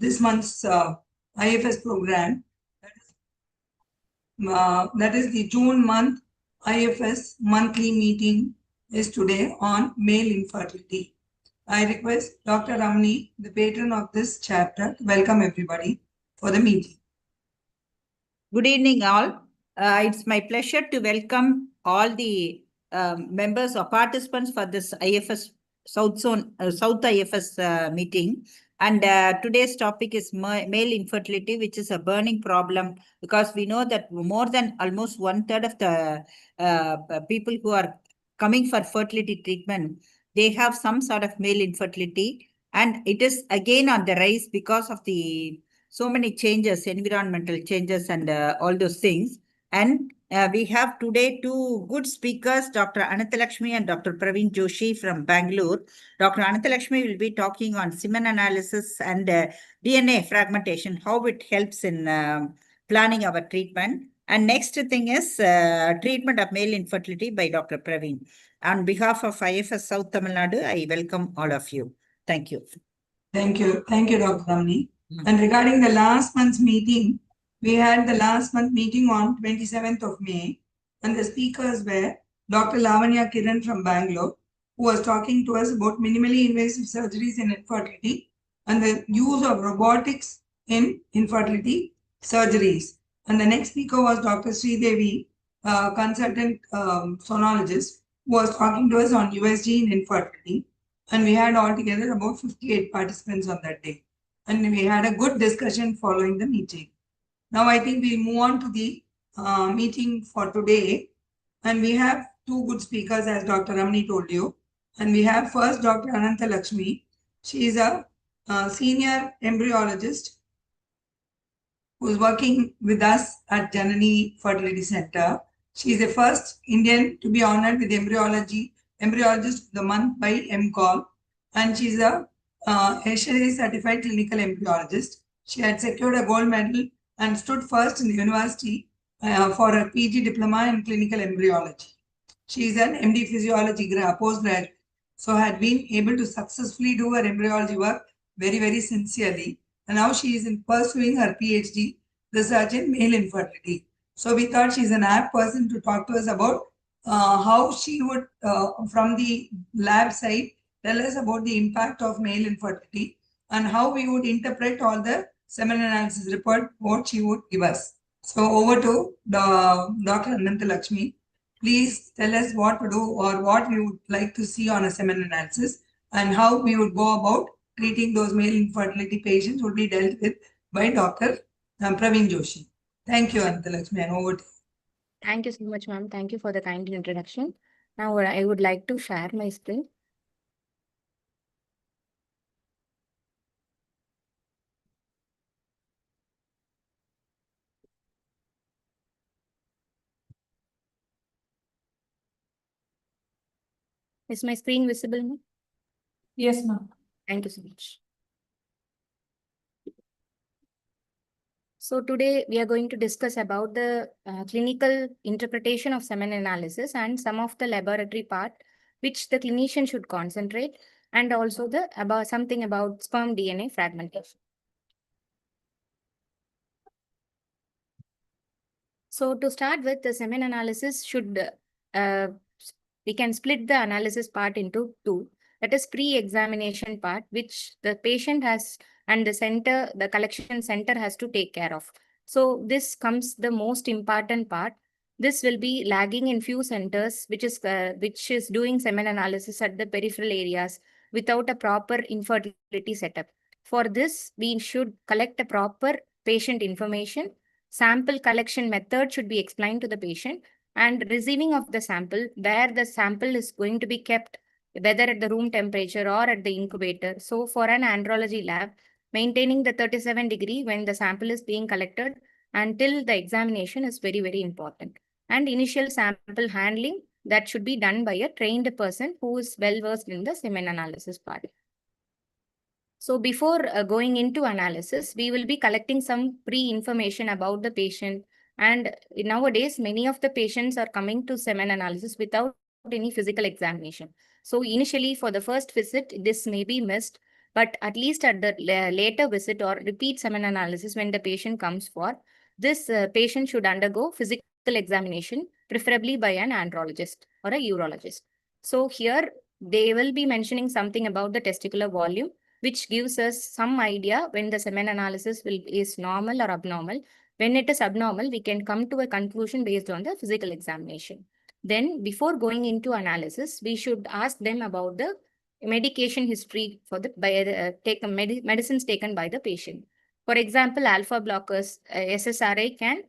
this month's IFS program. That is the June month IFS monthly meeting is today on male infertility. I request Dr. Ramani, the patron of this chapter, to welcome everybody for the meeting. Good evening, all. It's my pleasure to welcome all the members or participants for this IFS South IFS meeting. And today's topic is male infertility, which is a burning problem because we know that more than almost 1/3 of the people who are coming for fertility treatment, they have some sort of male infertility. And it is again on the rise because of the so many changes, environmental changes and all those things. And we have today two good speakers, Dr. Ananthalakshmi and Dr. Praveen Joshi from Bangalore. Dr. Ananthalakshmi will be talking on semen analysis and DNA fragmentation, how it helps in planning our treatment. And next thing is treatment of male infertility by Dr. Praveen. On behalf of IFS South Tamilnadu, I welcome all of you. Thank you. Thank you. Thank you, Dr. Ramani. And regarding the last month's meeting, we had the last month meeting on 27th of May, and the speakers were Dr. Lavanya Kiran from Bangalore, who was talking to us about minimally invasive surgeries in infertility and the use of robotics in infertility surgeries. And the next speaker was Dr. Sridevi, consultant sonologist, who was talking to us on USG in infertility. And we had altogether about 58 participants on that day. And we had a good discussion following the meeting. Now I think we'll move on to the meeting for today. And we have two good speakers, as Dr. Ramani told you. And we have first Dr. Ananthalakshmi. She is a senior embryologist who is working with us at Janani Fertility Center. She is the first Indian to be honored with Embryologist of the Month by MCOL. And she's a HLA certified clinical embryologist. She had secured a gold medal and stood first in the university for her PG diploma in clinical embryology. She is an MD physiology postgraduate, so had been able to successfully do her embryology work very, very sincerely. And now she is pursuing her PhD research in male infertility. So we thought she's an apt person to talk to us about how she would, from the lab side, tell us about the impact of male infertility and how we would interpret all the semen analysis report, what she would give us. So over to Dr. Ananthalakshmi. Please tell us what to do or what we would like to see on a semen analysis and how we would go about treating those male infertility patients would be dealt with by Dr. Praveen Joshi. Thank you, Ananthalakshmi, and over to you. Thank you so much, ma'am. Thank you for the kind introduction. Now I would like to share my screen. Is my screen visible, ma'am? Yes, ma'am. Thank you so much. So today we are going to discuss about the clinical interpretation of semen analysis and some of the laboratory part which the clinician should concentrate, and also something about sperm DNA fragmentation. So to start with, the semen analysis we can split the analysis part into two. That is pre-examination part, which the patient has and the collection center has to take care of. So this comes the most important part. This will be lagging in few centers, which is doing semen analysis at the peripheral areas without a proper infertility setup. For this, we should collect a proper patient information. Sample collection method should be explained to the patient, and receiving of the sample, where the sample is going to be kept, whether at the room temperature or at the incubator. So for an andrology lab, maintaining the 37° when the sample is being collected until the examination is very, very important. And initial sample handling, that should be done by a trained person who is well versed in the semen analysis part. So before going into analysis, we will be collecting some pre-information about the patient. And nowadays, many of the patients are coming to semen analysis without any physical examination. So initially, for the first visit, this may be missed. But at least at the later visit or repeat semen analysis, when the patient comes for this, patient should undergo physical examination, preferably by an andrologist or a urologist. So here they will be mentioning something about the testicular volume, which gives us some idea when the semen analysis is normal or abnormal. When it is abnormal, we can come to a conclusion based on the physical examination. Then before going into analysis, we should ask them about the medication history for the medicines taken by the patient. For example, alpha blockers, SSRI can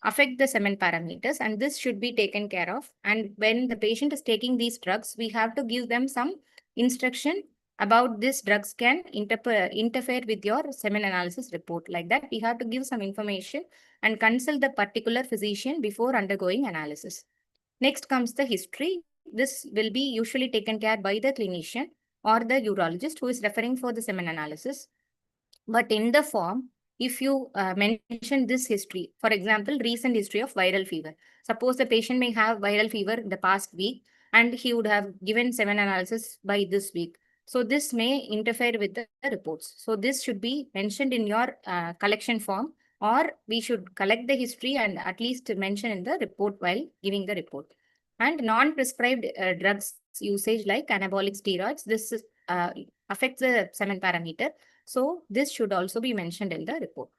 affect the semen parameters, and this should be taken care of. And when the patient is taking these drugs, we have to give them some instruction about these drugs can interfere with your semen analysis report. Like that, we have to give some information and consult the particular physician before undergoing analysis. Next comes the history. This will be usually taken care by the clinician or the urologist who is referring for the semen analysis. But in the form, if you mention this history, for example, recent history of viral fever. Suppose the patient may have viral fever in the past week and he would have given semen analysis by this week. So this may interfere with the reports. So this should be mentioned in your collection form, or we should collect the history and at least mention in the report while giving the report. And non-prescribed drugs usage like anabolic steroids, this is, affects the semen parameter. So this should also be mentioned in the report.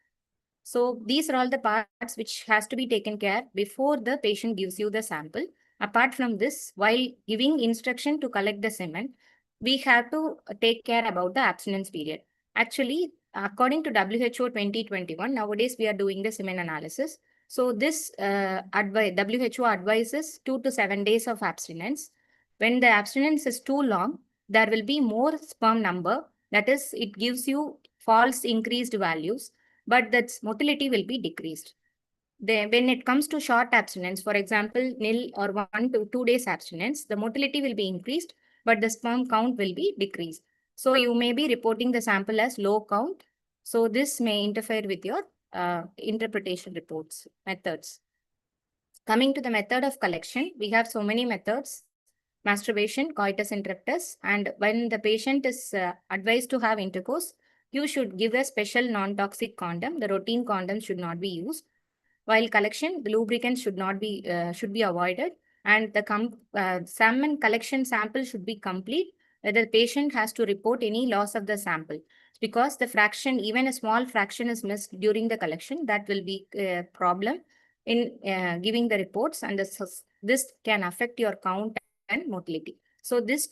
So these are all the parts which has to be taken care before the patient gives you the sample. Apart from this, while giving instruction to collect the semen, we have to take care about the abstinence period. Actually, according to WHO 2021, nowadays we are doing the semen analysis. So this WHO advises 2 to 7 days of abstinence. When the abstinence is too long, there will be more sperm number. That is, it gives you false increased values, but that motility will be decreased. When it comes to short abstinence, for example, nil or 1 to 2 days abstinence, the motility will be increased, but the sperm count will be decreased. So you may be reporting the sample as low count. So this may interfere with your interpretation reports methods. Coming to the method of collection, we have so many methods: masturbation, coitus interruptus, and when the patient is advised to have intercourse, you should give a special non-toxic condom. The routine condom should not be used. While collection, the lubricants should be avoided, and the semen collection sample should be complete. The patient has to report any loss of the sample, because the fraction, even a small fraction, is missed during the collection. That will be a problem in giving the reports, and this can affect your count and motility. So this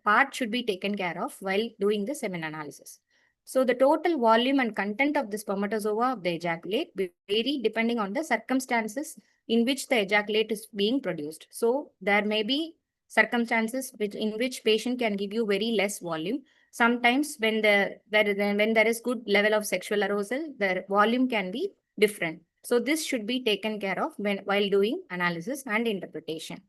part should be taken care of while doing the semen analysis. So the total volume and content of the spermatozoa of the ejaculate vary depending on the circumstances in which the ejaculate is being produced. So there may be circumstances in which patient can give you very less volume. Sometimes when there is good level of sexual arousal, the volume can be different. So this should be taken care of while doing analysis and interpretation.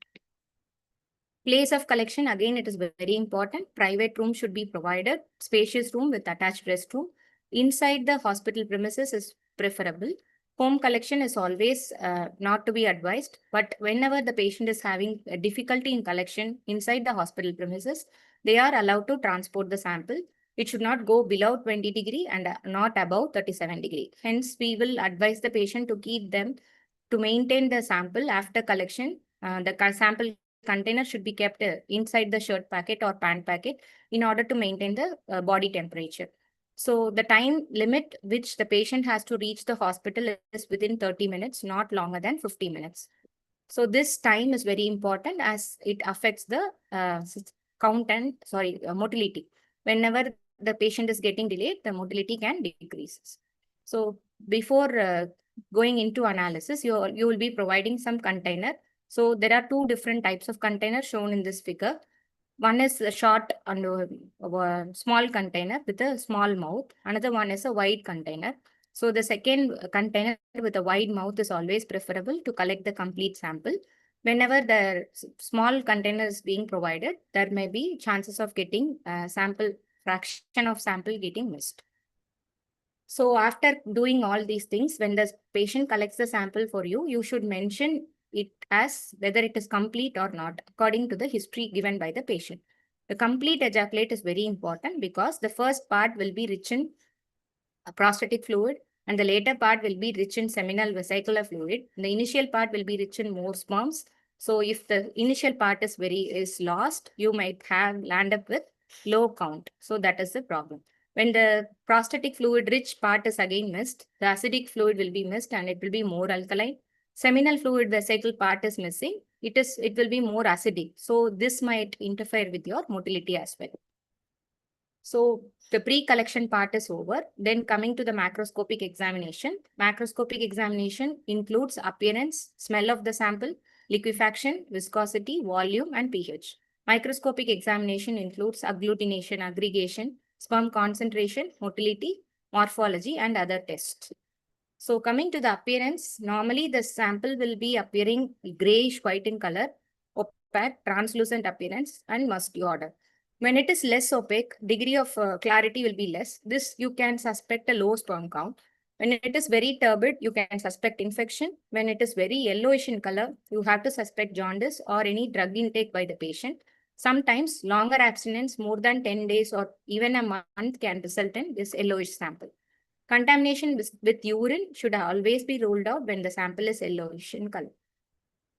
Place of collection, again, it is very important. Private room should be provided, spacious room with attached restroom. Inside the hospital premises is preferable. Home collection is always not to be advised, but whenever the patient is having a difficulty in collection inside the hospital premises, they are allowed to transport the sample. It should not go below 20 degree and not above 37 degree. Hence, we will advise the patient to keep them to maintain the sample after collection. The sample container should be kept inside the shirt packet or pant packet in order to maintain the body temperature. So the time limit which the patient has to reach the hospital is within 30 minutes, not longer than 50 minutes. So this time is very important as it affects the motility. Whenever the patient is getting delayed, the motility can decrease. So before going into analysis, you will be providing some container. So there are two different types of containers shown in this figure. One is a short and a small container with a small mouth. Another one is a wide container. So the second container with a wide mouth is always preferable to collect the complete sample. Whenever the small container is being provided, there may be chances of getting fraction of sample getting missed. So after doing all these things, when the patient collects the sample for you, you should mention it as whether it is complete or not, according to the history given by the patient. The complete ejaculate is very important because the first part will be rich in prostatic fluid and the later part will be rich in seminal vesicular fluid. The initial part will be rich in more sperms. So if the initial part is lost, you might have land up with low count. So that is the problem. When the prostatic fluid rich part is again missed, the acidic fluid will be missed and it will be more alkaline. Seminal fluid vesicle part is missing. It will be more acidic. So this might interfere with your motility as well. So the pre-collection part is over. Then coming to the macroscopic examination. Macroscopic examination includes appearance, smell of the sample, liquefaction, viscosity, volume, and pH. Microscopic examination includes agglutination, aggregation, sperm concentration, motility, morphology, and other tests. So coming to the appearance, normally the sample will be appearing grayish white in color, opaque, translucent appearance, and musky odor. When it is less opaque, degree of clarity will be less. This you can suspect a low sperm count. When it is very turbid, you can suspect infection. When it is very yellowish in color, you have to suspect jaundice or any drug intake by the patient. Sometimes longer abstinence, more than 10 days or even a month can result in this yellowish sample. Contamination with urine should always be ruled out when the sample is yellowish in color.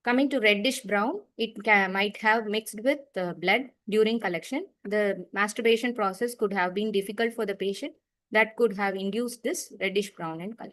Coming to reddish brown, it might have mixed with blood during collection. The masturbation process could have been difficult for the patient. That could have induced this reddish brown in color.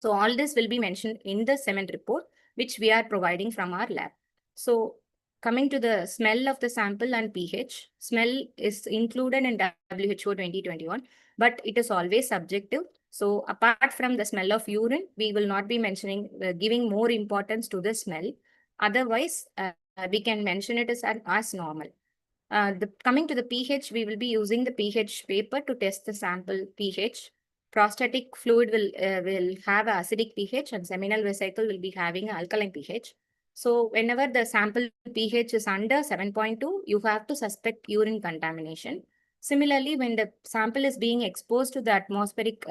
So all this will be mentioned in the semen report, which we are providing from our lab. So coming to the smell of the sample and pH, smell is included in WHO 2021, but it is always subjective. So apart from the smell of urine, we will not be mentioning, giving more importance to the smell. Otherwise, we can mention it as normal. Coming to the pH, we will be using the pH paper to test the sample pH. Prostatic fluid will have an acidic pH and seminal vesicle will be having an alkaline pH. So whenever the sample pH is under 7.2, you have to suspect urine contamination. Similarly, when the sample is being exposed to the atmospheric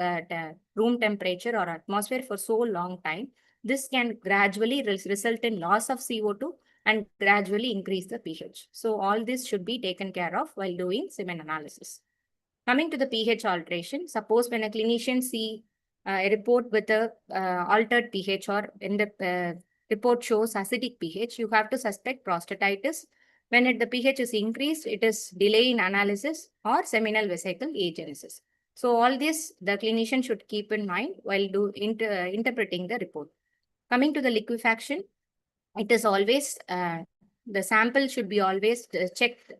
room temperature or atmosphere for so long time, this can gradually result in loss of CO2 and gradually increase the pH. So all this should be taken care of while doing semen analysis. Coming to the pH alteration, suppose when a clinician see a report with a altered pH or when the report shows acidic pH, you have to suspect prostatitis. When the pH is increased, it is delay in analysis or seminal vesicle agenesis. So all this the clinician should keep in mind while interpreting the report. Coming to the liquefaction, it is always, the sample should be always checked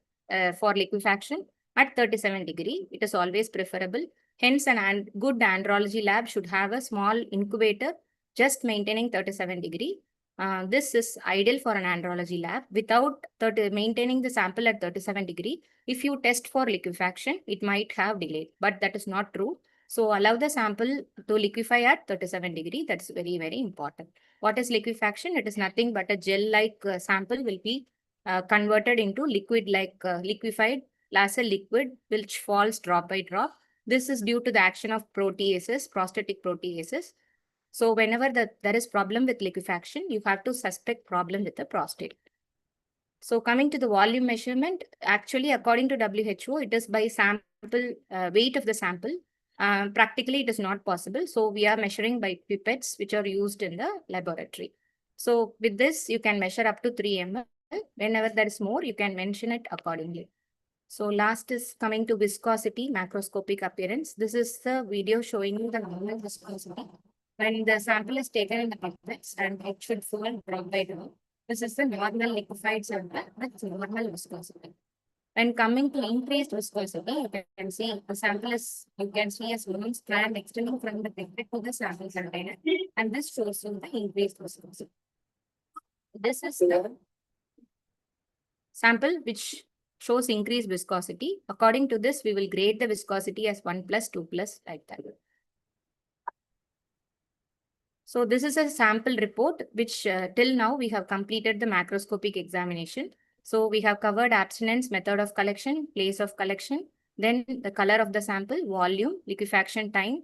for liquefaction at 37 degree. It is always preferable. Hence, good andrology lab should have a small incubator just maintaining 37 degree. This is ideal for an andrology lab. Without maintaining the sample at 37 degree, if you test for liquefaction, it might have delay, but that is not true. So allow the sample to liquefy at 37 degree. That's very, very important. What is liquefaction? It is nothing but a gel-like sample will be converted into liquid-like liquefied laser liquid, which falls drop by drop. This is due to the action of proteases, prostatic proteases. So whenever there is problem with liquefaction, you have to suspect problem with the prostate. So coming to the volume measurement, actually according to WHO, it is by sample weight of the sample. Practically, it is not possible. So we are measuring by pipettes, which are used in the laboratory. So with this, you can measure up to 3 ml. Whenever there is more, you can mention it accordingly. So last is coming to viscosity, macroscopic appearance. This is the video showing you the normal viscosity. When the sample is taken in the pipettes and it should fall drop by drop. This is the normal liquefied sample with normal viscosity. When coming to increased viscosity, you can see the sample is, you can see a small strand extending from the pipette to the sample container, and this shows you the increased viscosity. This is the sample which shows increased viscosity. According to this, we will grade the viscosity as 1+, 2+, like that. So this is a sample report, which till now we have completed the macroscopic examination. So we have covered abstinence, method of collection, place of collection, then the color of the sample, volume, liquefaction time,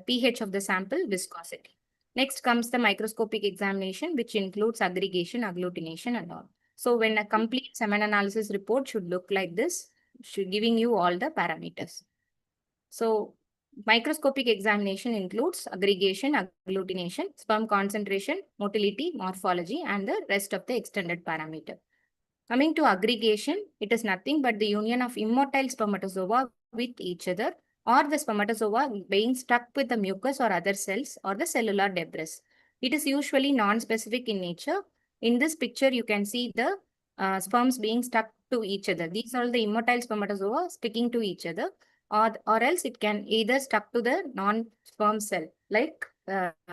pH of the sample, viscosity. Next comes the microscopic examination, which includes aggregation, agglutination and all. So when a complete semen analysis report should look like this, giving you all the parameters. So microscopic examination includes aggregation, agglutination, sperm concentration, motility, morphology, and the rest of the extended parameter. Coming to aggregation, it is nothing but the union of immotile spermatozoa with each other, or the spermatozoa being stuck with the mucus or other cells or the cellular debris. It is usually non-specific in nature. In this picture, you can see the sperms being stuck to each other. These are the immotile spermatozoa sticking to each other, or else it can either stuck to the non-sperm cell like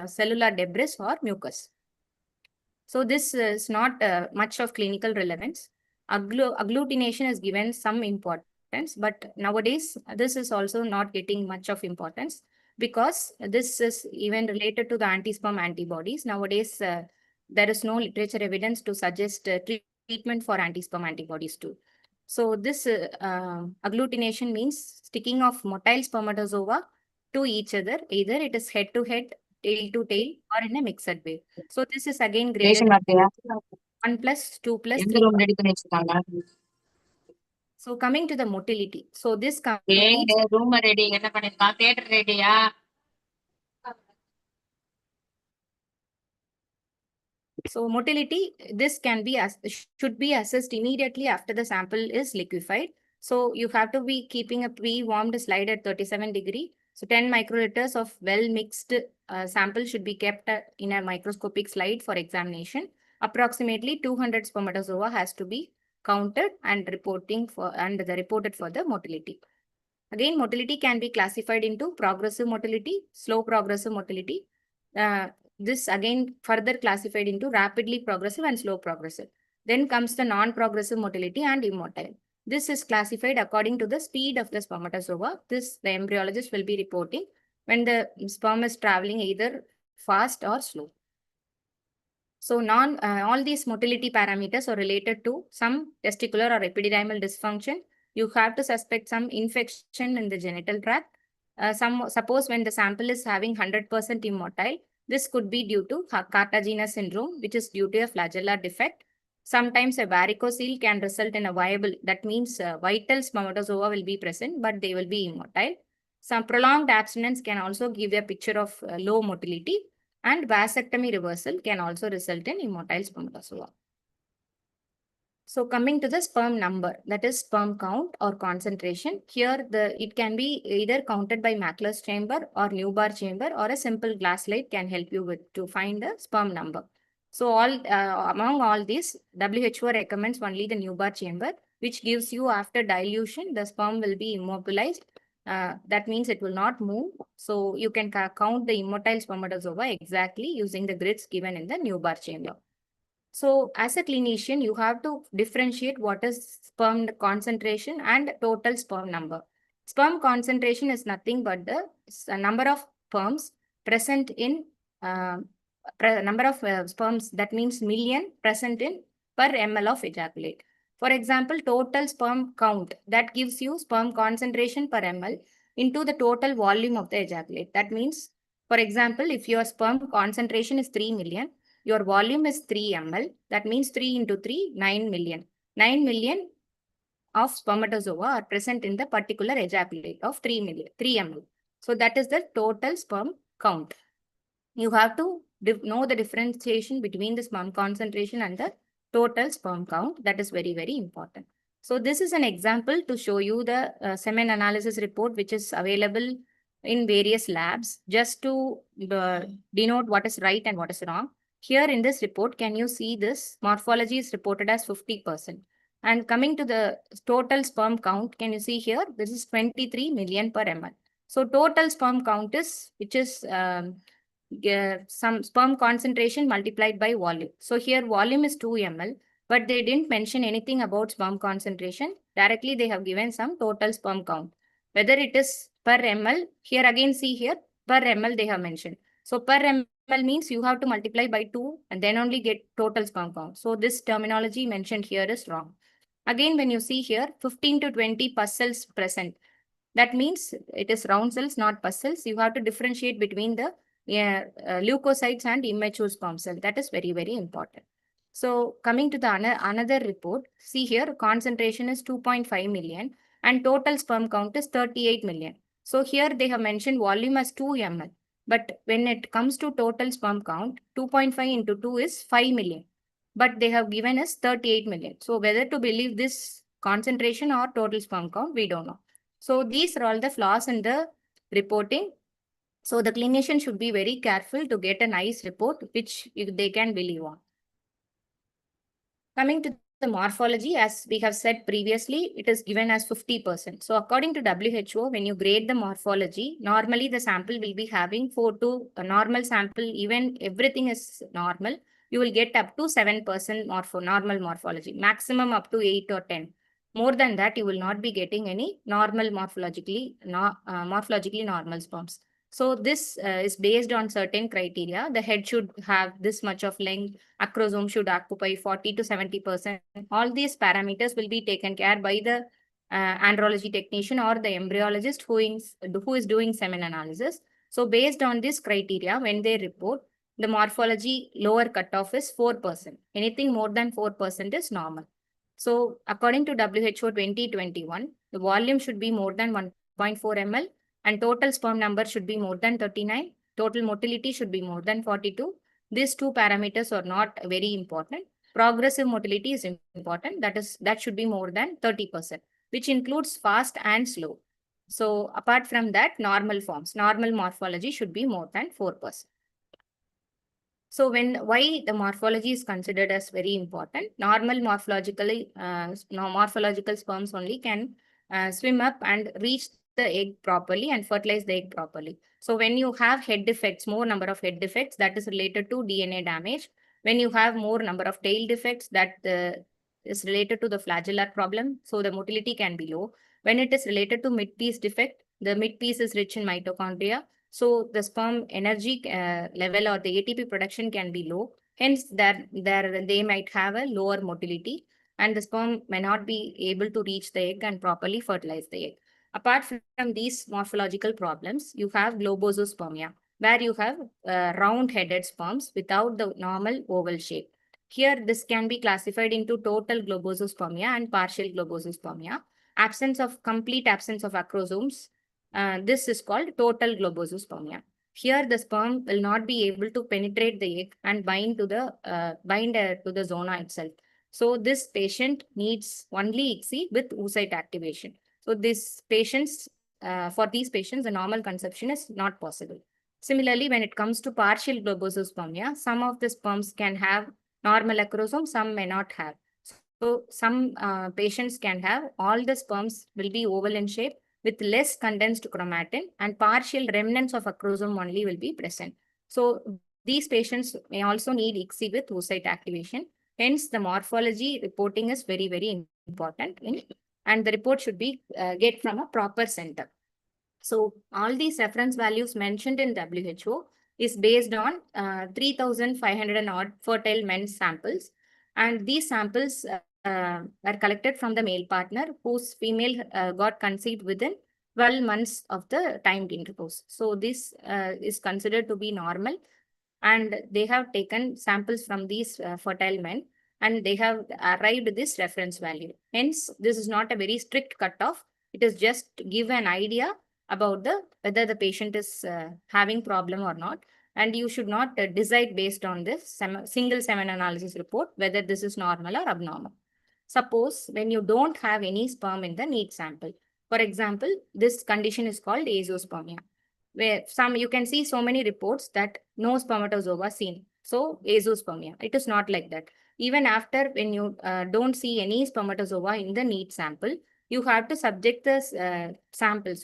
cellular debris or mucus. So this is not much of clinical relevance. Agglutination is given some importance, but nowadays this is also not getting much of importance because this is even related to the anti-sperm antibodies. Nowadays, there is no literature evidence to suggest treatment for anti-sperm antibodies too. So this agglutination means sticking of motile spermatozoa to each other. Either it is head to head, tail to tail, or in a mixed way. So this is again graded 1 plus 2 plus 3. So coming to the motility. So this completes. So motility, this can be should be assessed immediately after the sample is liquefied. So you have to be keeping a pre-warmed slide at 37 degree. So 10 microliters of well-mixed sample should be kept in a microscopic slide for examination. Approximately 200 spermatozoa has to be counted and reported for the motility. Again, motility can be classified into progressive motility, slow progressive motility. This again further classified into rapidly progressive and slow progressive. Then comes the non-progressive motility and immotile. This is classified according to the speed of the spermatozoa. This the embryologist will be reporting when the sperm is traveling either fast or slow. So all these motility parameters are related to some testicular or epididymal dysfunction. You have to suspect some infection in the genital tract. Suppose when the sample is having 100% immotile, this could be due to Cartagena syndrome, which is due to a flagellar defect. Sometimes a varicocele can result in a viable, that means vital spermatozoa will be present, but they will be immotile. Some prolonged abstinence can also give a picture of low motility, and vasectomy reversal can also result in immotile spermatozoa. So coming to the sperm number, that is sperm count or concentration. Here it can be either counted by Mackler's chamber or Newbar chamber, or a simple glass slide can help you to find the sperm number. So among all these, WHO recommends only the Newbar chamber, which gives you after dilution, the sperm will be immobilized. That means it will not move. So you can count the immotile spermatozoa exactly using the grids given in the Newbar chamber. So as a clinician, you have to differentiate what is sperm concentration and total sperm number. Sperm concentration is nothing but the number of sperms present in number of sperms, that means million present in per ml of ejaculate. For example, total sperm count, that gives you sperm concentration per ml into the total volume of the ejaculate. That means, for example, if your sperm concentration is 3 million, your volume is 3 ml. That means 3 into 3, 9 million. 9 million of spermatozoa are present in the particular ejaculate of 3 ml. So that is the total sperm count. You have to know the differentiation between the sperm concentration and the total sperm count. That is very, very important. So this is an example to show you the semen analysis report, which is available in various labs, just to denote what is right and what is wrong. Here in this report, can you see this? Morphology is reported as 50%. And coming to the total sperm count, can you see here? This is 23 million per ml. So total sperm count is, which is some sperm concentration multiplied by volume. So here volume is 2 ml, but they didn't mention anything about sperm concentration. Directly they have given some total sperm count. Whether it is per ml, here again see here, per ml they have mentioned. So per ml means you have to multiply by 2 and then only get total sperm count. So this terminology mentioned here is wrong. Again, when you see here, 15 to 20 pus cells present. That means it is round cells, not pus cells. You have to differentiate between the leukocytes and immature sperm cell. That is very, very important. So coming to the another report, see here concentration is 2.5 million and total sperm count is 38 million. So here they have mentioned volume as 2 ml. But when it comes to total sperm count, 2.5 into 2 is 5 million. But they have given us 38 million. So whether to believe this concentration or total sperm count, we don't know. So these are all the flaws in the reporting. So the clinician should be very careful to get a nice report which they can believe on. Coming to the morphology, as we have said previously, it is given as 50%. So according to WHO, when you grade the morphology, normally the sample will be having 4 to a normal sample, even everything is normal, you will get up to 7% normal morphology, maximum up to 8 or 10. More than that, you will not be getting any normal morphologically normal sperms. So this is based on certain criteria. The head should have this much of length, acrosome should occupy 40 to 70%. All these parameters will be taken care by the andrology technician or the embryologist who is doing semen analysis. So based on this criteria, when they report, the morphology lower cutoff is 4%. Anything more than 4% is normal. So according to WHO 2021, the volume should be more than 1.4 ml and total sperm number should be more than 39. Total motility should be more than 42. These two parameters are not very important. Progressive motility is important. That should be more than 30%, which includes fast and slow. So apart from that, normal morphology should be more than 4%. So why the morphology is considered as very important? Normal morphological sperms only can swim up and reach the egg properly and fertilize the egg properly. So when you have head defects, more number of head defects, that is related to DNA damage. When you have more number of tail defects, that is related to the flagellar problem. So the motility can be low. When it is related to midpiece defect, the midpiece is rich in mitochondria. So the sperm energy level or the ATP production can be low. Hence, they might have a lower motility and the sperm may not be able to reach the egg and properly fertilize the egg. Apart from these morphological problems, you have globosospermia, where you have round-headed sperms without the normal oval shape. Here, this can be classified into total globosospermia and partial globosospermia. Complete absence of acrosomes. This is called total globosospermia. Here, the sperm will not be able to penetrate the egg and bind to the zona itself. So this patient needs only ICSI with oocyte activation. So for these patients, the normal conception is not possible. Similarly, when it comes to partial globosospermia, some of the sperms can have normal acrosome, some may not have. So some patients can have all the sperms will be oval in shape with less condensed chromatin and partial remnants of acrosome only will be present. So these patients may also need ICSI with oocyte activation. Hence, the morphology reporting is very, very important and the report should be get from a proper center. So all these reference values mentioned in WHO is based on 3,500 odd fertile men samples. And these samples are collected from the male partner whose female got conceived within 12 months of the timed intercourse. So this is considered to be normal. And they have taken samples from these fertile men and they have arrived this reference value. Hence, this is not a very strict cutoff. It is just give an idea about whether the patient is having problem or not. And you should not decide based on this single semen analysis report whether this is normal or abnormal. Suppose when you don't have any sperm in the neat sample. For example, this condition is called azoospermia, where you can see so many reports that no spermatozoa seen. So azoospermia, it is not like that. Even after when you don't see any spermatozoa in the neat sample, you have to subject the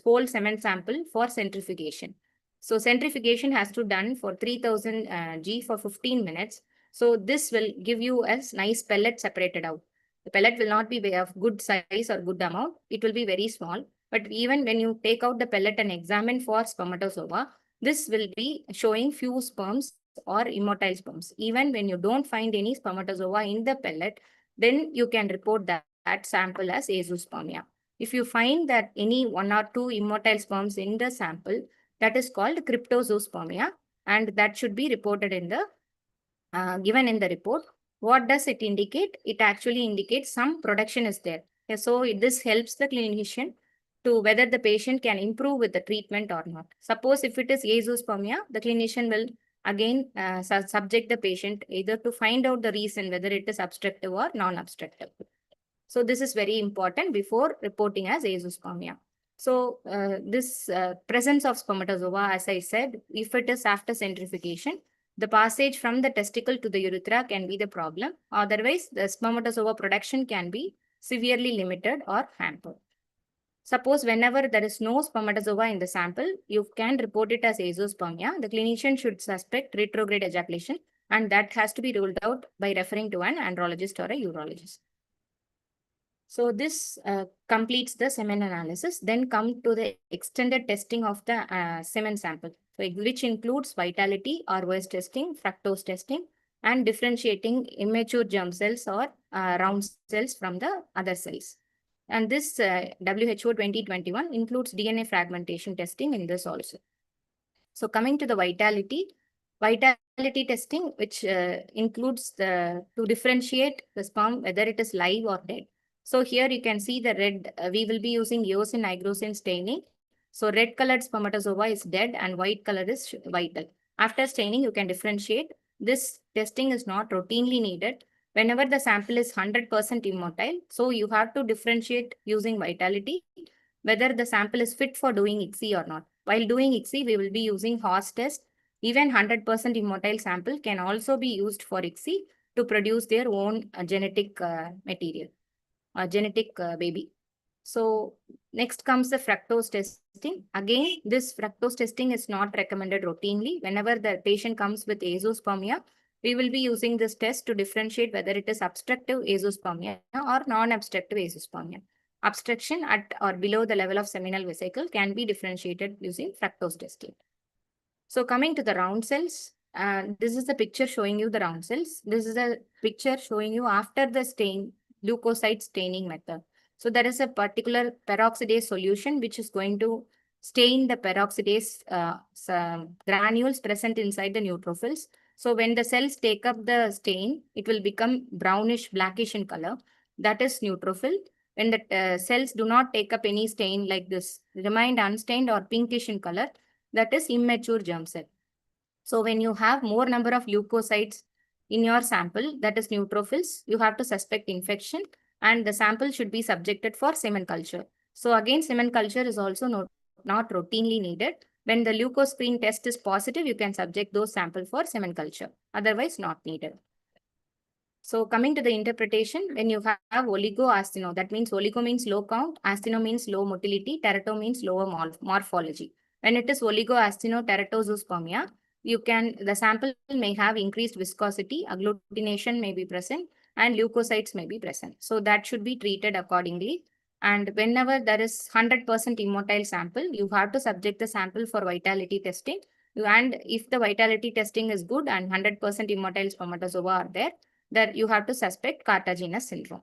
whole semen sample for centrifugation. So centrifugation has to done for 3000 G for 15 minutes. So this will give you a nice pellet separated out. The pellet will not be of good size or good amount. It will be very small. But even when you take out the pellet and examine for spermatozoa, this will be showing few sperms or immotile sperms. Even when you don't find any spermatozoa in the pellet, then you can report that sample as azoospermia. If you find that any 1 or 2 immotile sperms in the sample, that is called cryptozoospermia, and that should be reported in the given in the report. What does it indicate? It actually indicates some production is there. So this helps the clinician to whether the patient can improve with the treatment or not. Suppose if it is azoospermia, the clinician will again subject the patient either to find out the reason whether it is obstructive or non-obstructive. So this is very important before reporting as azoospermia. So this presence of spermatozoa, as I said, if it is after centrifugation, the passage from the testicle to the urethra can be the problem. Otherwise, the spermatozoa production can be severely limited or hampered. Suppose whenever there is no spermatozoa in the sample, you can report it as azoospermia. The clinician should suspect retrograde ejaculation, and that has to be ruled out by referring to an andrologist or a urologist. So this completes the semen analysis. Then come to the extended testing of the semen sample, so which includes vitality, ROS testing, fructose testing, and differentiating immature germ cells or round cells from the other cells. And this WHO 2021 includes DNA fragmentation testing in this also. So coming to the vitality testing, which includes to differentiate the sperm, whether it is live or dead. So here you can see the red, we will be using eosin nigrosin staining. So red colored spermatozoa is dead and white color is vital. After staining, you can differentiate. This testing is not routinely needed. Whenever the sample is 100% immotile, so you have to differentiate using vitality, whether the sample is fit for doing ICSI or not. While doing ICSI, we will be using Haas test. Even 100% immotile sample can also be used for ICSI to produce their own genetic material, genetic baby. So next comes the fructose testing. Again, this fructose testing is not recommended routinely. Whenever the patient comes with azoospermia, we will be using this test to differentiate whether it is obstructive azoospermia or non-obstructive azoospermia. Obstruction at or below the level of seminal vesicle can be differentiated using fructose testing. So coming to the round cells, this is the picture showing you the round cells. This is a picture showing you after the leukocyte staining method. So there is a particular peroxidase solution which is going to stain the peroxidase granules present inside the neutrophils. So when the cells take up the stain, it will become brownish, blackish in color. That is neutrophil. When the cells do not take up any stain like this, remain unstained or pinkish in color, that is immature germ cell. So when you have more number of leukocytes in your sample, that is neutrophils, you have to suspect infection and the sample should be subjected for semen culture. So again, semen culture is also not routinely needed. When the leucoscreen test is positive, you can subject those sample for semen culture. Otherwise, not needed. So coming to the interpretation, when you have oligoastino, that means oligo means low count, astino means low motility, teratoma means lower morphology. When it is oligoastino teratozoospermia, the sample may have increased viscosity, agglutination may be present, and leukocytes may be present. So that should be treated accordingly. And whenever there is 100% immotile sample, you have to subject the sample for vitality testing. And if the vitality testing is good and 100% immotile spermatozoa are there, that you have to suspect cartaginous syndrome.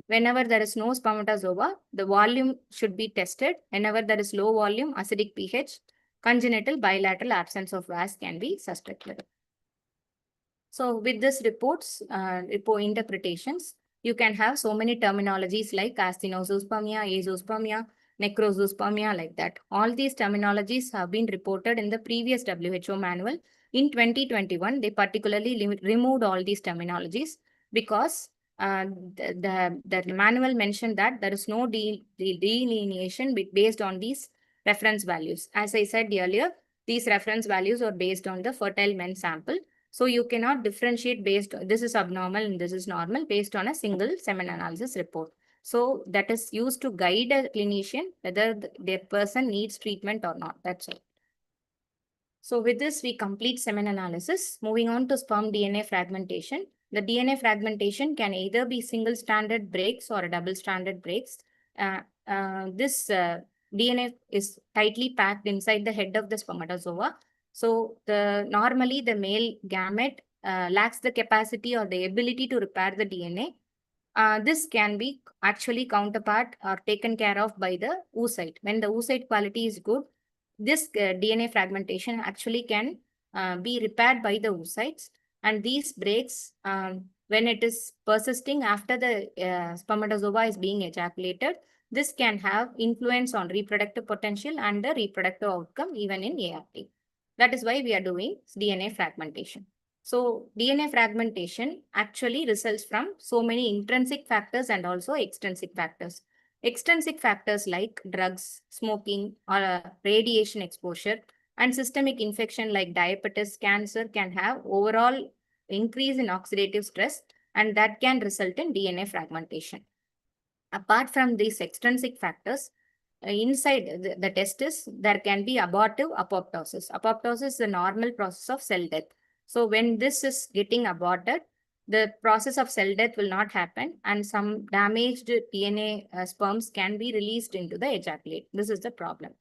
Whenever there is no spermatozoa, the volume should be tested. Whenever there is low volume, acidic pH, congenital bilateral absence of VAS can be suspected. So with this report interpretations, you can have so many terminologies like astinozoospermia, azoospermia, necrozoospermia, like that. All these terminologies have been reported in the previous WHO manual. In 2021, they particularly removed all these terminologies because the manual mentioned that there is no delineation based on these reference values. As I said earlier, these reference values are based on the fertile men sample. So you cannot differentiate based on this is abnormal and this is normal based on a single semen analysis report. So that is used to guide a clinician whether their person needs treatment or not. That's all. So with this, we complete semen analysis. Moving on to sperm DNA fragmentation. The DNA fragmentation can either be single-stranded breaks or double-stranded breaks. This DNA is tightly packed inside the head of the spermatozoa. So normally the male gamete lacks the capacity or the ability to repair the DNA. This can be actually counterpart or taken care of by the oocyte. When the oocyte quality is good, this DNA fragmentation actually can be repaired by the oocytes, and these breaks when it is persisting after the spermatozoa is being ejaculated, this can have influence on reproductive potential and the reproductive outcome even in ART. That is why we are doing DNA fragmentation. So DNA fragmentation actually results from so many intrinsic factors and also extrinsic factors. Extrinsic factors like drugs, smoking, or radiation exposure, and systemic infection like diabetes, cancer can have overall increase in oxidative stress, and that can result in DNA fragmentation. Apart from these extrinsic factors, inside the testis, there can be abortive apoptosis. Apoptosis is the normal process of cell death. So when this is getting aborted, the process of cell death will not happen, and some damaged DNA sperms can be released into the ejaculate. This is the problem.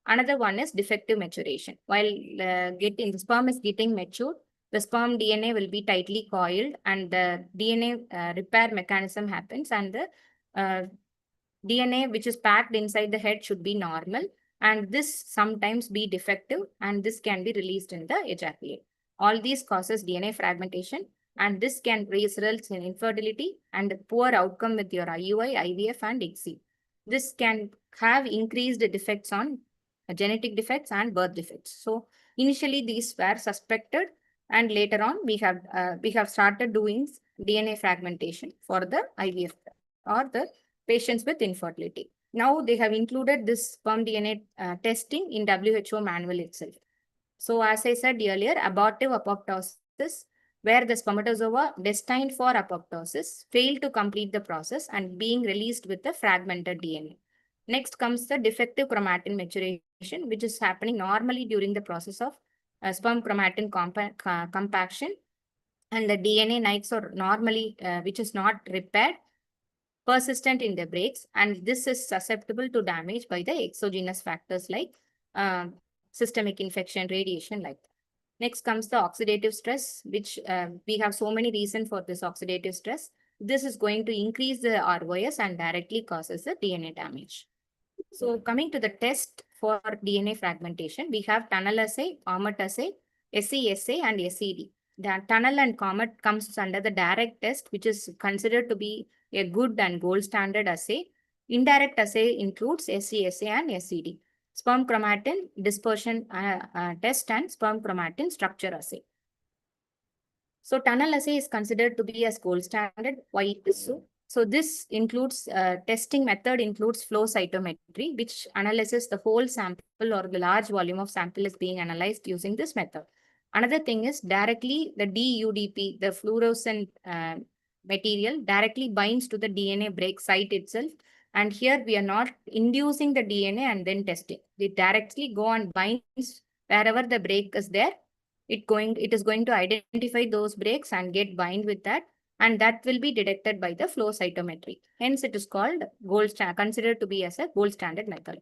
Another one is defective maturation. While the sperm is getting matured, the sperm DNA will be tightly coiled, and the DNA repair mechanism happens, and the DNA which is packed inside the head should be normal, and this sometimes be defective, and this can be released in the ejaculate. All these causes DNA fragmentation, and this can result in infertility and poor outcome with your IUI, IVF, and ICSI. This can have increased defects on genetic defects and birth defects. So initially these were suspected, and later on we have started doing DNA fragmentation for the IVF or the patients with infertility. Now they have included this sperm DNA testing in WHO manual itself. So as I said earlier, abortive apoptosis, where the spermatozoa destined for apoptosis failed to complete the process and being released with the fragmented DNA. Next comes the defective chromatin maturation, which is happening normally during the process of sperm chromatin compaction, and the DNA nights are normally, which is not repaired, persistent in the breaks, and this is susceptible to damage by the exogenous factors like systemic infection, radiation, like that. Next comes the oxidative stress, which we have so many reasons for this oxidative stress. This is going to increase the ROS and directly causes the DNA damage. So coming to the test for DNA fragmentation, we have tunnel assay, comet assay, SE assay, and SED. The tunnel and comet comes under the direct test, which is considered to be a good and gold standard assay. Indirect assay includes SE assay and SED. Sperm chromatin dispersion test and sperm chromatin structure assay. So tunnel assay is considered to be as gold standard. Why it is so? So this includes testing method includes flow cytometry, which analyzes the whole sample or the large volume of sample is being analyzed using this method. Another thing is directly the DUDP, the fluorescent material directly binds to the DNA break site itself. And here we are not inducing the DNA and then testing. It directly go and binds wherever the break is there. It is going to identify those breaks and get bind with that, and that will be detected by the flow cytometry. Hence, it is called considered to be as a gold standard method.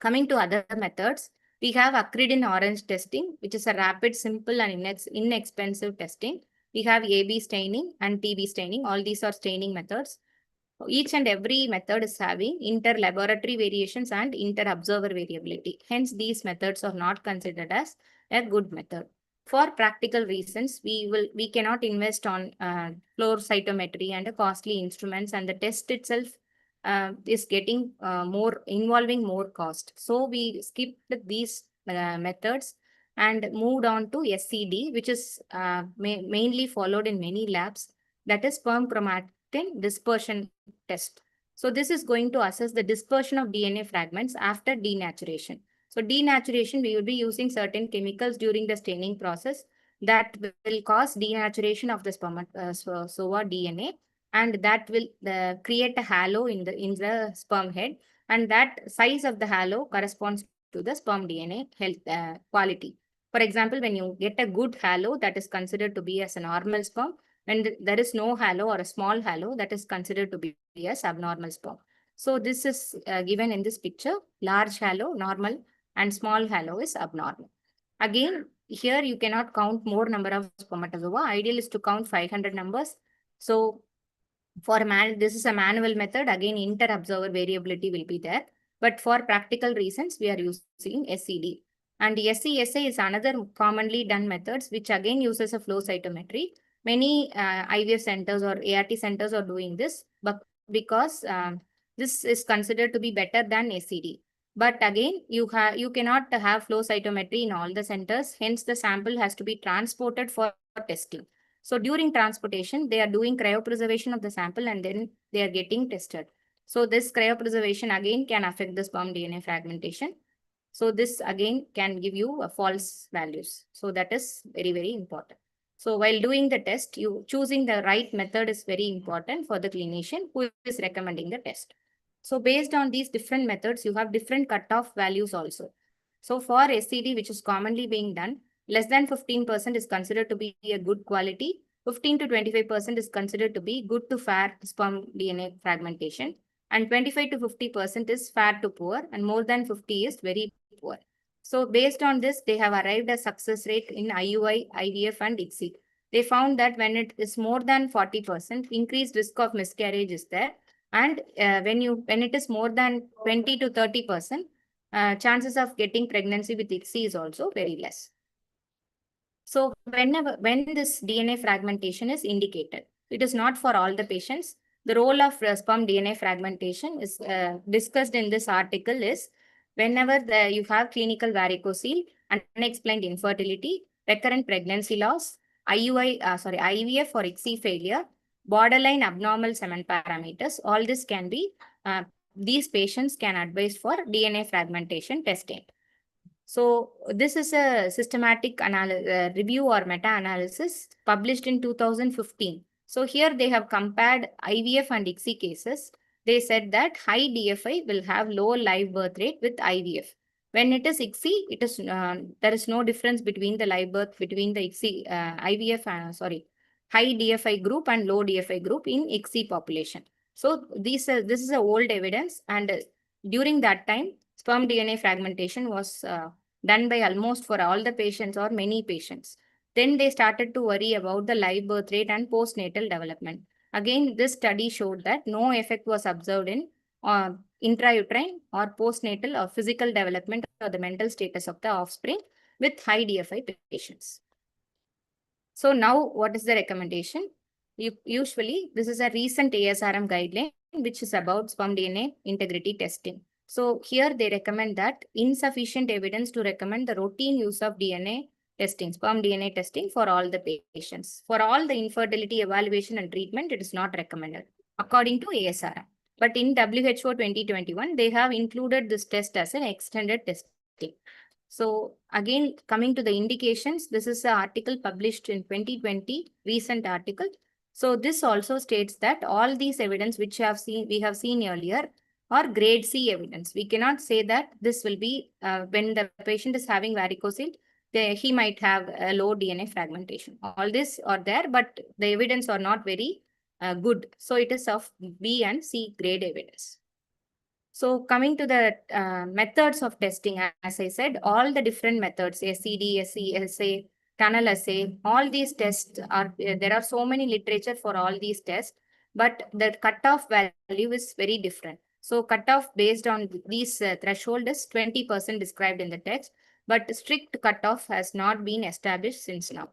Coming to other methods, we have acridin orange testing, which is a rapid, simple, and inexpensive testing. We have AB staining and TB staining. All these are staining methods. Each and every method is having inter-laboratory variations and inter-observer variability. Hence, these methods are not considered as a good method. For practical reasons, we cannot invest on flow cytometry and costly instruments, and the test itself is getting involving more cost. So we skipped these methods and moved on to SCD, which is mainly followed in many labs. That is sperm chromatin dispersion test. So this is going to assess the dispersion of DNA fragments after denaturation. So denaturation, we will be using certain chemicals during the staining process that will cause denaturation of the spermatozoa DNA, and that will create a halo in the sperm head, and that size of the halo corresponds to the sperm DNA health quality. For example, when you get a good halo, that is considered to be as a normal sperm. When there is no halo or a small halo, that is considered to be as abnormal sperm. So this is given in this picture. Large halo, normal, and small halo is abnormal. Again, here you cannot count more number of spermatozoa. Ideal is to count 500 numbers. So for this is a manual method. Again, inter-observer variability will be there. But for practical reasons, we are using SCD. And SCSA is another commonly done methods, which again uses a flow cytometry. many IVF centers or ART centers are doing this, but because this is considered to be better than SCD. But again, you cannot have flow cytometry in all the centers. Hence, the sample has to be transported for testing. So during transportation, they are doing cryopreservation of the sample and then they are getting tested. So this cryopreservation again can affect the sperm DNA fragmentation. So this again can give you false values. So that is very, very important. So while doing the test, you choosing the right method is very important for the clinician who is recommending the test. So based on these different methods, you have different cutoff values also. So for SCD, which is commonly being done, less than 15% is considered to be a good quality. 15 to 25% is considered to be good to fair sperm DNA fragmentation. And 25 to 50% is fair to poor, and more than 50 is very poor. So based on this, they have arrived at success rate in IUI, IVF, and ICSI. They found that when it is more than 40%, increased risk of miscarriage is there. And when it is more than 20 to 30%, chances of getting pregnancy with ICSI is also very less. So when this DNA fragmentation is indicated, it is not for all the patients. The role of sperm DNA fragmentation is discussed in this article is whenever you have clinical varicocele, unexplained infertility, recurrent pregnancy loss, IVF or ICSI failure, borderline abnormal semen parameters, all this can be, these patients can advise for DNA fragmentation testing. So this is a systematic review or meta-analysis published in 2015. So here they have compared IVF and ICSI cases. They said that high DFI will have low live birth rate with IVF. When it is ICSI, it is there is no difference between the live birth between the ICSI, high DFI group and low DFI group in ICSI population. So this is a old evidence, and during that time, sperm DNA fragmentation was done by almost for all the patients or many patients. Then they started to worry about the live birth rate and postnatal development. Again, this study showed that no effect was observed in intrauterine or postnatal or physical development or the mental status of the offspring with high DFI patients. So now what is the recommendation? Usually, this is a recent ASRM guideline which is about sperm DNA integrity testing. So here they recommend that insufficient evidence to recommend the routine use of DNA testing, sperm DNA testing for all the patients. For all the infertility evaluation and treatment, it is not recommended according to ASRM. But in WHO 2021, they have included this test as an extended testing. So again, coming to the indications, this is an article published in 2020, recent article. So this also states that all these evidence which we have seen earlier are grade C evidence. We cannot say that this will be when the patient is having varicocele, he might have a low DNA fragmentation. All this are there, but the evidence are not very good. So it is of B and C grade evidence. So coming to the methods of testing, as I said, all the different methods, SCD, SC, SA, tunnel assay, all these tests are, there are so many literature for all these tests, but the cutoff value is very different. So cutoff based on these threshold is 20% described in the text, but strict cutoff has not been established since now.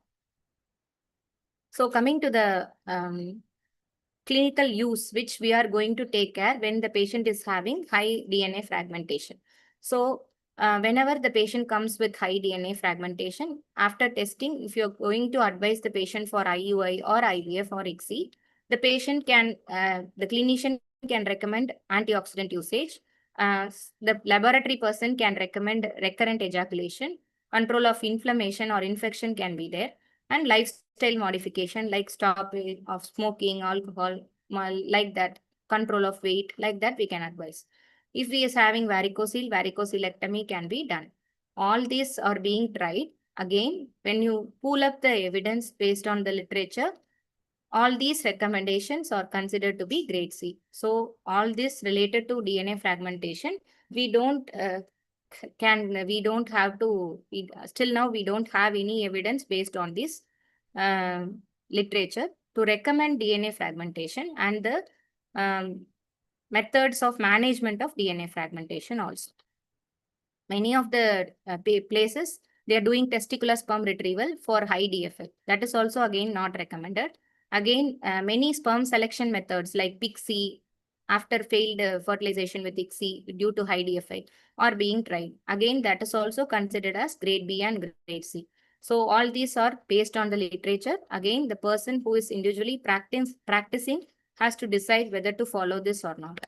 So coming to the clinical use, which we are going to take care when the patient is having high DNA fragmentation. So whenever the patient comes with high DNA fragmentation, after testing, if you're going to advise the patient for IUI or IVF or ICSI, the patient can, the clinician can recommend antioxidant usage. The laboratory person can recommend recurrent ejaculation, control of inflammation or infection can be there, and lifestyle modification like stopping of smoking, alcohol, like that, control of weight, like that we can advise. If he is having varicocele, varicocelectomy can be done. All these are being tried. Again, when you pull up the evidence based on the literature, all these recommendations are considered to be grade C. So all this related to DNA fragmentation, we don't still now we don't have any evidence based on this literature to recommend DNA fragmentation and the methods of management of DNA fragmentation also. Many of the places they are doing testicular sperm retrieval for high DFL. That is also again not recommended. Again, many sperm selection methods like PICSI after failed fertilization with ICSI due to high DFL are being tried. Again, that is also considered as grade B and grade C. So all these are based on the literature. Again, the person who is individually practicing has to decide whether to follow this or not.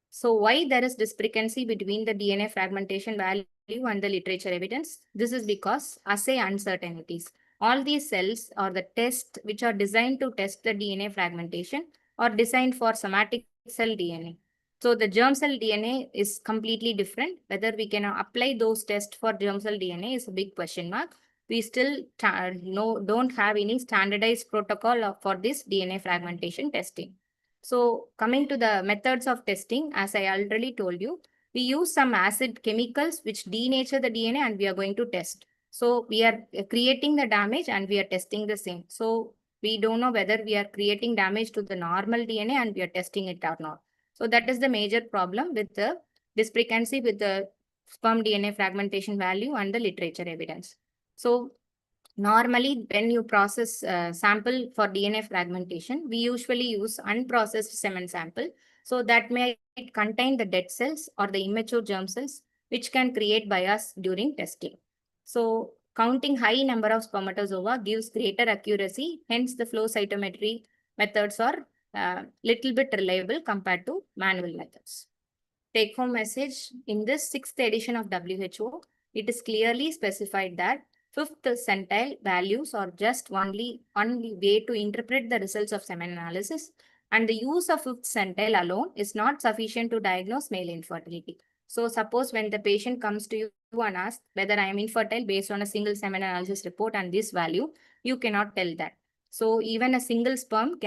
So why there is discrepancy between the DNA fragmentation value and the literature evidence? This is because assay uncertainties. All these cells or the tests which are designed to test the DNA fragmentation are designed for somatic cell DNA. So the germ cell DNA is completely different. Whether we can apply those tests for germ cell DNA is a big question mark. We still don't have any standardized protocol for this DNA fragmentation testing. So coming to the methods of testing, as I already told you, we use some acid chemicals which denature the DNA and we are going to test. So we are creating the damage and we are testing the same. So we don't know whether we are creating damage to the normal DNA and we are testing it or not. So that is the major problem with the discrepancy with the sperm DNA fragmentation value and the literature evidence. So normally, when you process sample for DNA fragmentation, we usually use unprocessed semen sample. So that may contain the dead cells or the immature germ cells, which can create bias during testing. So counting high number of spermatozoa gives greater accuracy. Hence, the flow cytometry methods are little bit reliable compared to manual methods. Take home message: in this 6th edition of WHO, it is clearly specified that 5th centile values are just only way to interpret the results of semen analysis, and the use of 5th centile alone is not sufficient to diagnose male infertility. So suppose when the patient comes to you and asks whether I am infertile based on a single semen analysis report and this value, you cannot tell that. So even a single sperm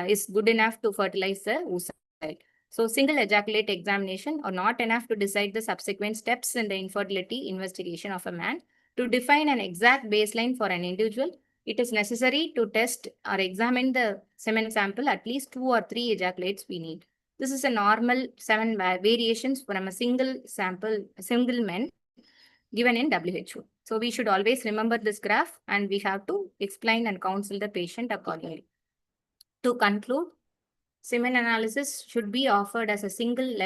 is good enough to fertilize the oocyte. So single ejaculate examination are not enough to decide the subsequent steps in the infertility investigation of a man. To define an exact baseline for an individual, it is necessary to test or examine the semen sample at least 2 or 3 ejaculates we need. This is a normal 7 variations from a single sample, a single man given in WHO. So we should always remember this graph and we have to explain and counsel the patient accordingly. To conclude, semen analysis should be offered as a single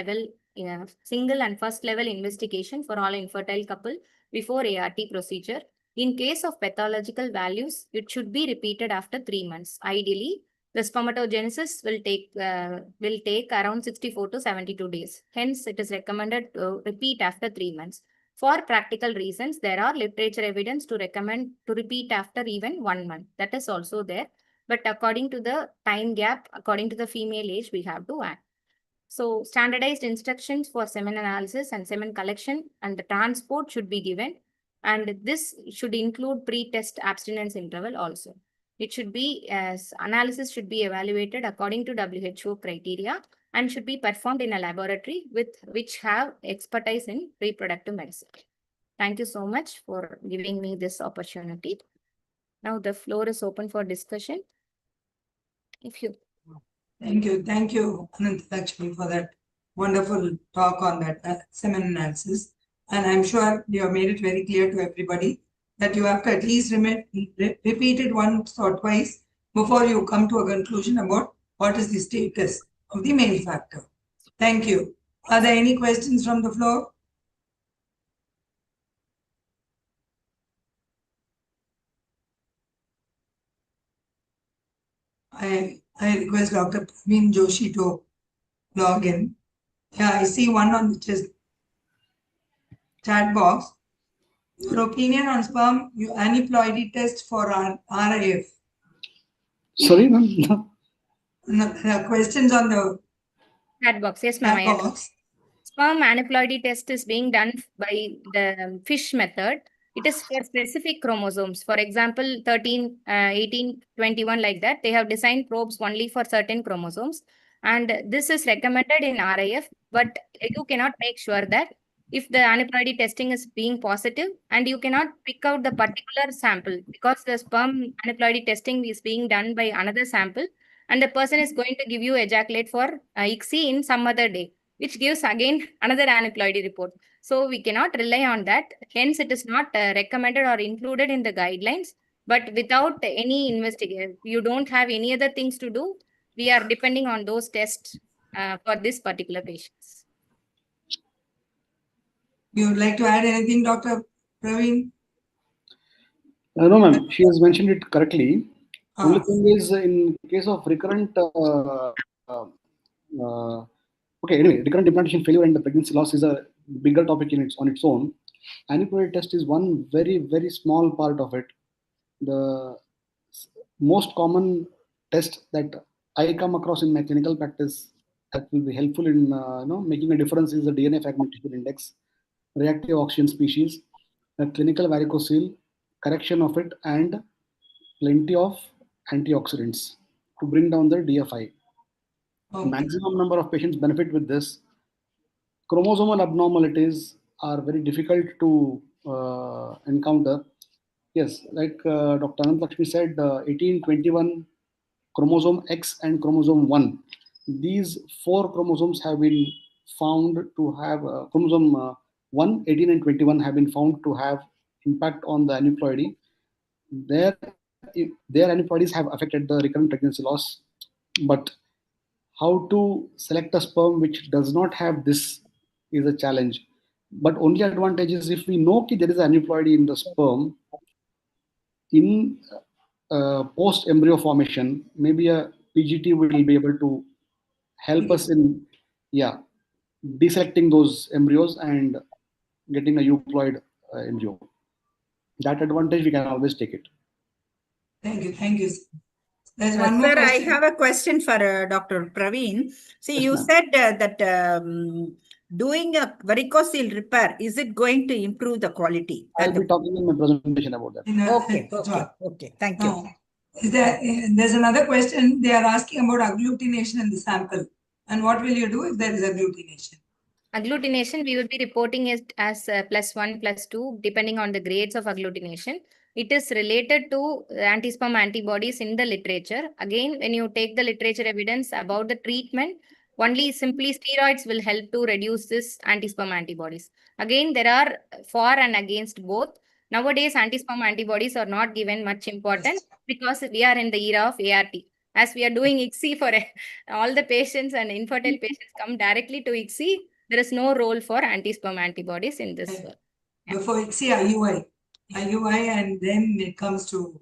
and first level investigation for all infertile couple before ART procedure. In case of pathological values, it should be repeated after 3 months. Ideally, the spermatogenesis will take around 64 to 72 days. Hence, it is recommended to repeat after 3 months. For practical reasons, there are literature evidence to recommend to repeat after even 1 month. That is also there. But according to the time gap, according to the female age, we have to add. So standardized instructions for semen analysis and semen collection and the transport should be given. And this should include pre-test abstinence interval also. It should be analysis should be evaluated according to WHO criteria and should be performed in a laboratory which have expertise in reproductive medicine. Thank you so much for giving me this opportunity. Now the floor is open for discussion. Thank you, Anantalakshmi, for that wonderful talk on that semen analysis. And I'm sure you have made it very clear to everybody that you have to at least repeat it once or twice before you come to a conclusion about what is the status of the male factor. Thank you. Are there any questions from the floor? I request Dr. Praveen Joshi to log in. Yeah, I see one on the chat box. Your opinion on sperm aneuploidy test for RIF? Sorry, ma'am. No, questions on the chat box. Yes, ma'am. Sperm aneuploidy test is being done by the fish method. It is for specific chromosomes. For example, 13, 18, 21 like that. They have designed probes only for certain chromosomes. And this is recommended in RIF, but you cannot make sure that if the aneuploidy testing is being positive and you cannot pick out the particular sample because the sperm aneuploidy testing is being done by another sample and the person is going to give you ejaculate for ICSI in some other day, which gives again another aneuploidy report. So we cannot rely on that. Hence, it is not recommended or included in the guidelines. But without any investigation, you don't have any other things to do. We are depending on those tests for this particular patients. You would like to add anything, Dr. Praveen? No, ma'am. She has mentioned it correctly. Only Ah, thing is, in case of recurrent, okay, anyway, recurrent implantation failure and the pregnancy loss is a bigger topic on its own. Aneuploidy test is one very small part of it. The most common test that I come across in my clinical practice that will be helpful in making a difference is the DNA fragmentation index, reactive oxygen species, a clinical varicocele, correction of it, and plenty of antioxidants to bring down the DFI. okay. Maximum number of patients benefit with this. Chromosomal abnormalities are very difficult to encounter. Yes, like Dr. Anant Lakshmi said, 1821 chromosome X and chromosome 1. These four chromosomes have been found to have chromosome 1, 18, and 21 have been found to have impact on the aneuploidy. Their, their aneuploidies have affected the recurrent pregnancy loss, but how to select a sperm which does not have this is a challenge. But only advantage is if we know that there is aneuploidy in the sperm, in post embryo formation, maybe a PGT will be able to help us in deselecting those embryos and getting a euploid embryo. That advantage we can always take it. Thank you. Thank you. There's one more Sir, I question. have a question for Dr. Praveen. See, Yes, you ma'am. said that doing a varicocele repair, is it going to improve the quality? I'll be talking in my presentation about that. Okay. Thank you. No. There's another question. They are asking about agglutination in the sample. And what will you do if there is agglutination? Agglutination, we will be reporting it as +1, +2, depending on the grades of agglutination. It is related to anti-sperm antibodies in the literature. Again, when you take the literature evidence about the treatment, only simply steroids will help to reduce this anti-sperm antibodies. Again, there are for and against both. Nowadays, anti-sperm antibodies are not given much importance because we are in the era of ART. As we are doing ICSI for all the patients and infertile patients come directly to ICSI, there is no role for anti-sperm antibodies in this. Before ICSI, IUI, and then it comes to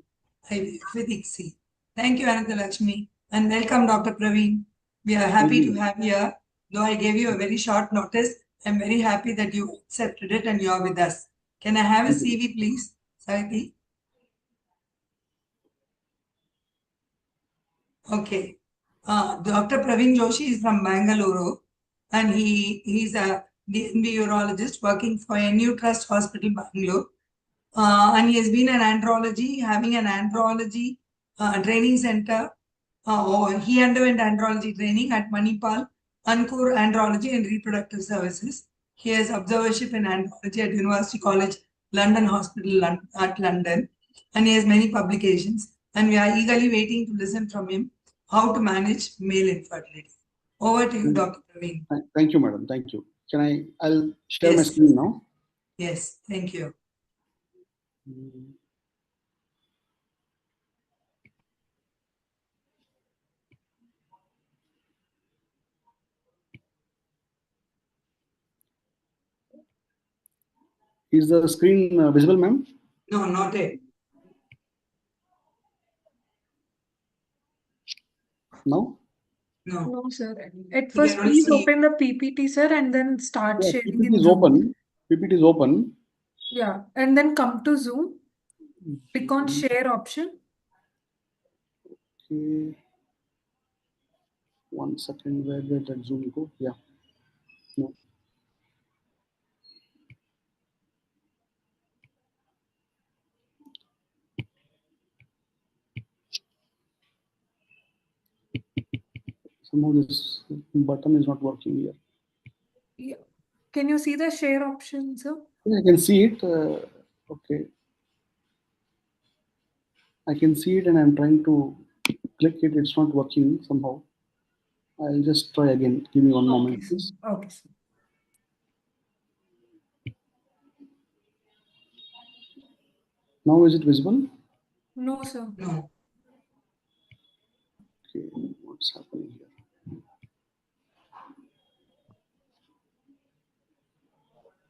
IVF with ICSI. Thank you, Ananta Lakshmi, and welcome, Dr. Praveen. We are happy to have you here. Though I gave you a very short notice, I'm very happy that you accepted it and you are with us. Can I have a CV, please, Saiti? Okay. Dr. Praveen Joshi is from Bangalore, and he's a DNB urologist working for NU Trust Hospital, Bangalore. And he has been having an andrology training center. He underwent andrology training at Manipal, Ankur Andrology and Reproductive Services. He has observership in andrology at University College London Hospital at London, and he has many publications. And we are eagerly waiting to listen from him how to manage male infertility. Over to you, Dr. Praveen. Thank you, madam. Thank you. I'll share my screen now. Yes, thank you. Is the screen visible, ma'am? No, not yet. No? No, sir. At first, please open the PPT, sir, and then start sharing PPT in is Zoom. open. PPT is open. Yeah, and then come to Zoom. Click on share option. Okay. 1 second. Where did that Zoom go? Yeah. No. Somehow this button is not working here. Yeah. Can you see the share option, sir? Yeah, I can see it. Okay. I can see it and I'm trying to click it. It's not working somehow. I'll just try again. Give me one moment, please. Okay, sir. Now is it visible? No, sir. No. Okay, what's happening here?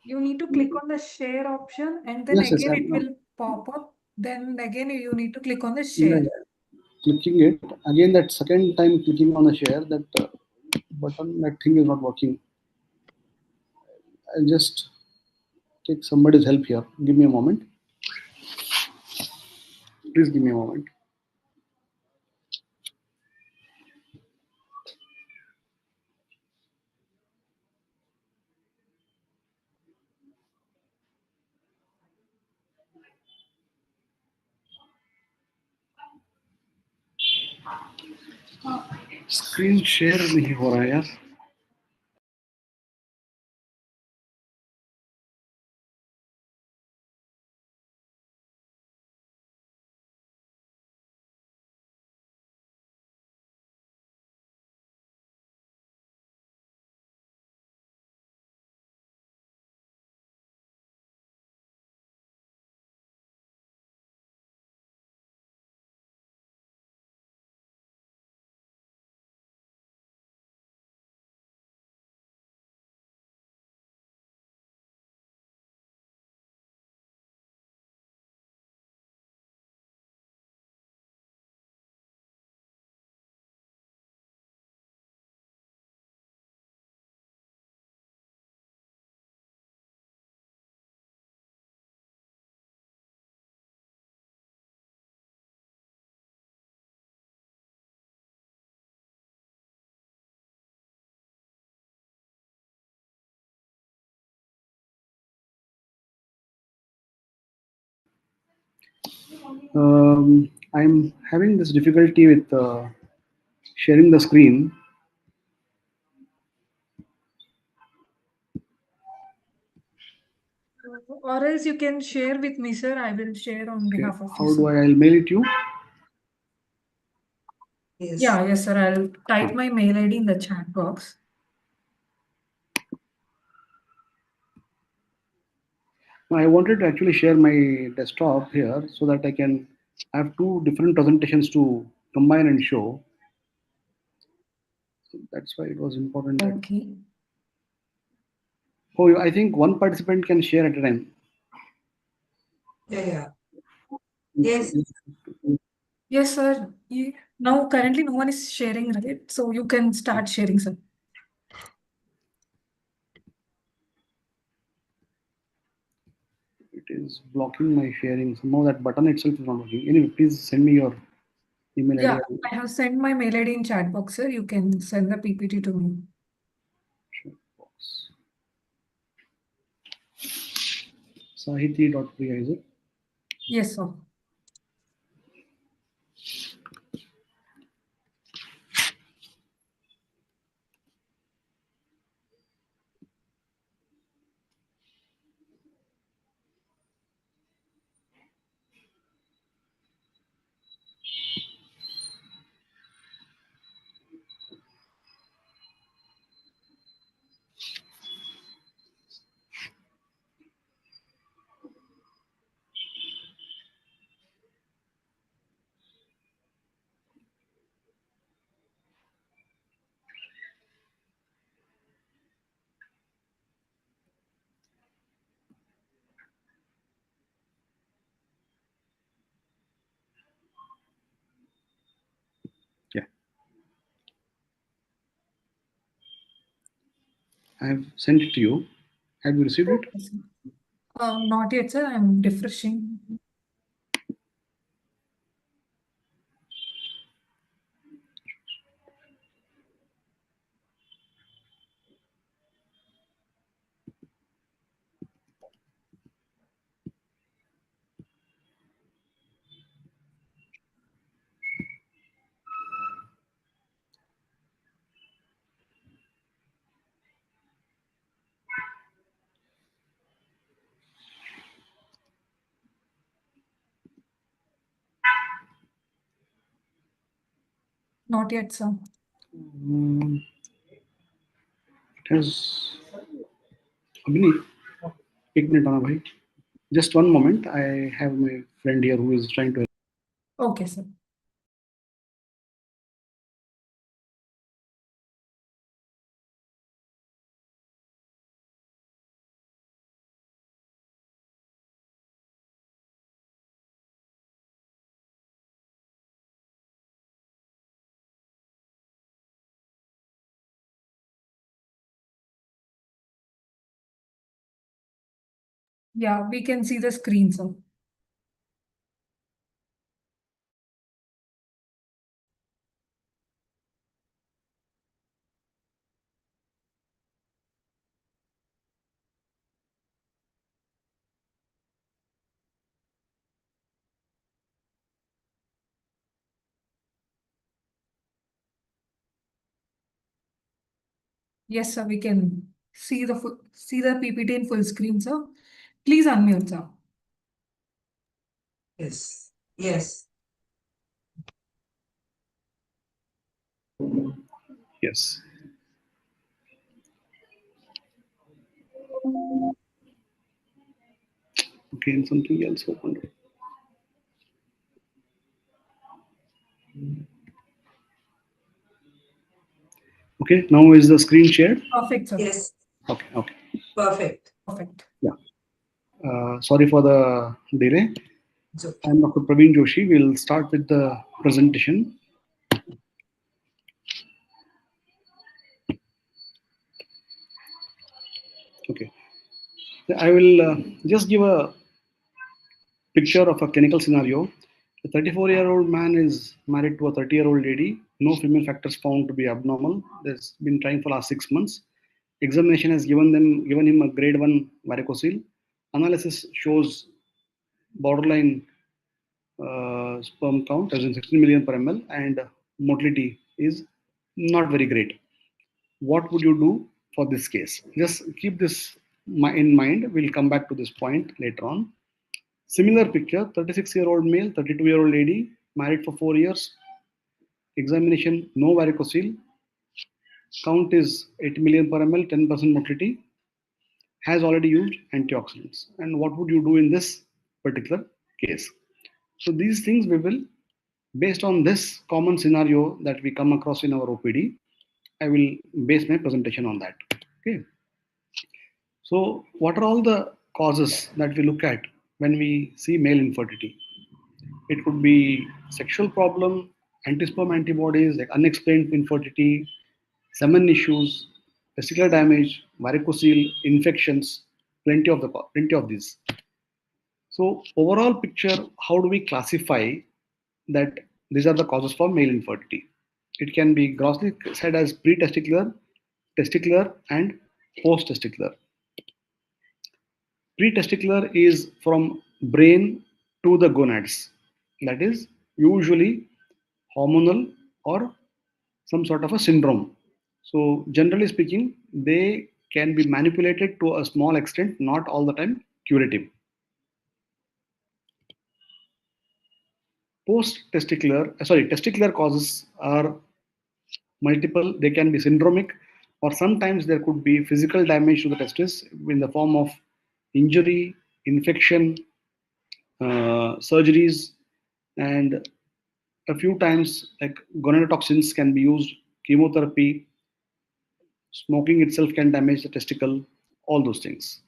You need to click on the share option and then Yes, yes, again it will pop up. Then again you need to click on the yeah, share. yeah. Clicking it again. That second time clicking on the share, that button, that thing is not working. I'll just take somebody's help here. Give me a moment. Please give me a moment. Screen share नहीं हो रहा है यार. I'm having this difficulty with sharing the screen. Or else you can share with me, sir. I will share on Okay. behalf of How you, do sir. I'll mail it to you? Yes. Yeah, yes, sir. I'll type my mail ID in the chat box. I wanted to actually share my desktop here so that I can have two different presentations to combine and show. So that's why it was important. That, Okay. oh, I think one participant can share at a time. Yeah, yeah. Yes. Yes, sir. Now currently no one is sharing, right? So you can start sharing, sir. It is blocking my sharing. Somehow that button itself is not working. Anyway, please send me your email Yeah, ID. I have sent my mail ID in chat box, sir. You can send the PPT to me. Sahiti.priya, is it? Yes, sir. Yeah. I have sent it to you. Have you received it? Yes, sir. Not yet, sir. I'm refreshing. Not yet, sir. It has. Abhini, एक minute आना भाई. Just one moment. I have my friend here who is trying to help. Okay, sir. Yeah, we can see the screen, sir. Yes, sir, we can see the PPT in full screen, sir. Please unmute, sir. Yes. Yes. Yes. Okay, and something else opened. Okay, now is the screen shared? Perfect, sir. Yes. Okay, okay. Perfect. Perfect. Sorry for the delay. It's okay. I'm Dr. Praveen Joshi. We'll start with the presentation. Okay. I will just give a picture of a clinical scenario. A 34-year-old man is married to a 30-year-old lady. No female factors found to be abnormal. There's been trying for last 6 months. Examination has given him a grade 1 varicocele. Analysis shows borderline sperm count, as in 16 million per ml, and motility is not very great. What would you do for this case? Just keep this in mind. We'll come back to this point later on. Similar picture, 36-year-old male, 32-year-old lady, married for 4 years. Examination, no varicocele. Count is 8 million per ml, 10% motility. Has already used antioxidants. And what would you do in this particular case? So these things we will, based on this common scenario that we come across in our OPD, I will base my presentation on that. Okay. So what are all the causes that we look at when we see male infertility? It could be sexual problem, anti-sperm antibodies, like unexplained infertility, semen issues, testicular damage, varicocele, infections, plenty of these. So overall picture, how do we classify that these are the causes for male infertility? It can be grossly said as pre-testicular, testicular, and post-testicular. Pre-testicular is from brain to the gonads. That is usually hormonal or some sort of a syndrome. So generally speaking, they can be manipulated to a small extent, not all the time curative. Testicular causes are multiple. They can be syndromic, or sometimes there could be physical damage to the testis in the form of injury, infection, surgeries, and a few times like gonadotoxins can be used, chemotherapy, smoking itself can damage the testicle, all those things.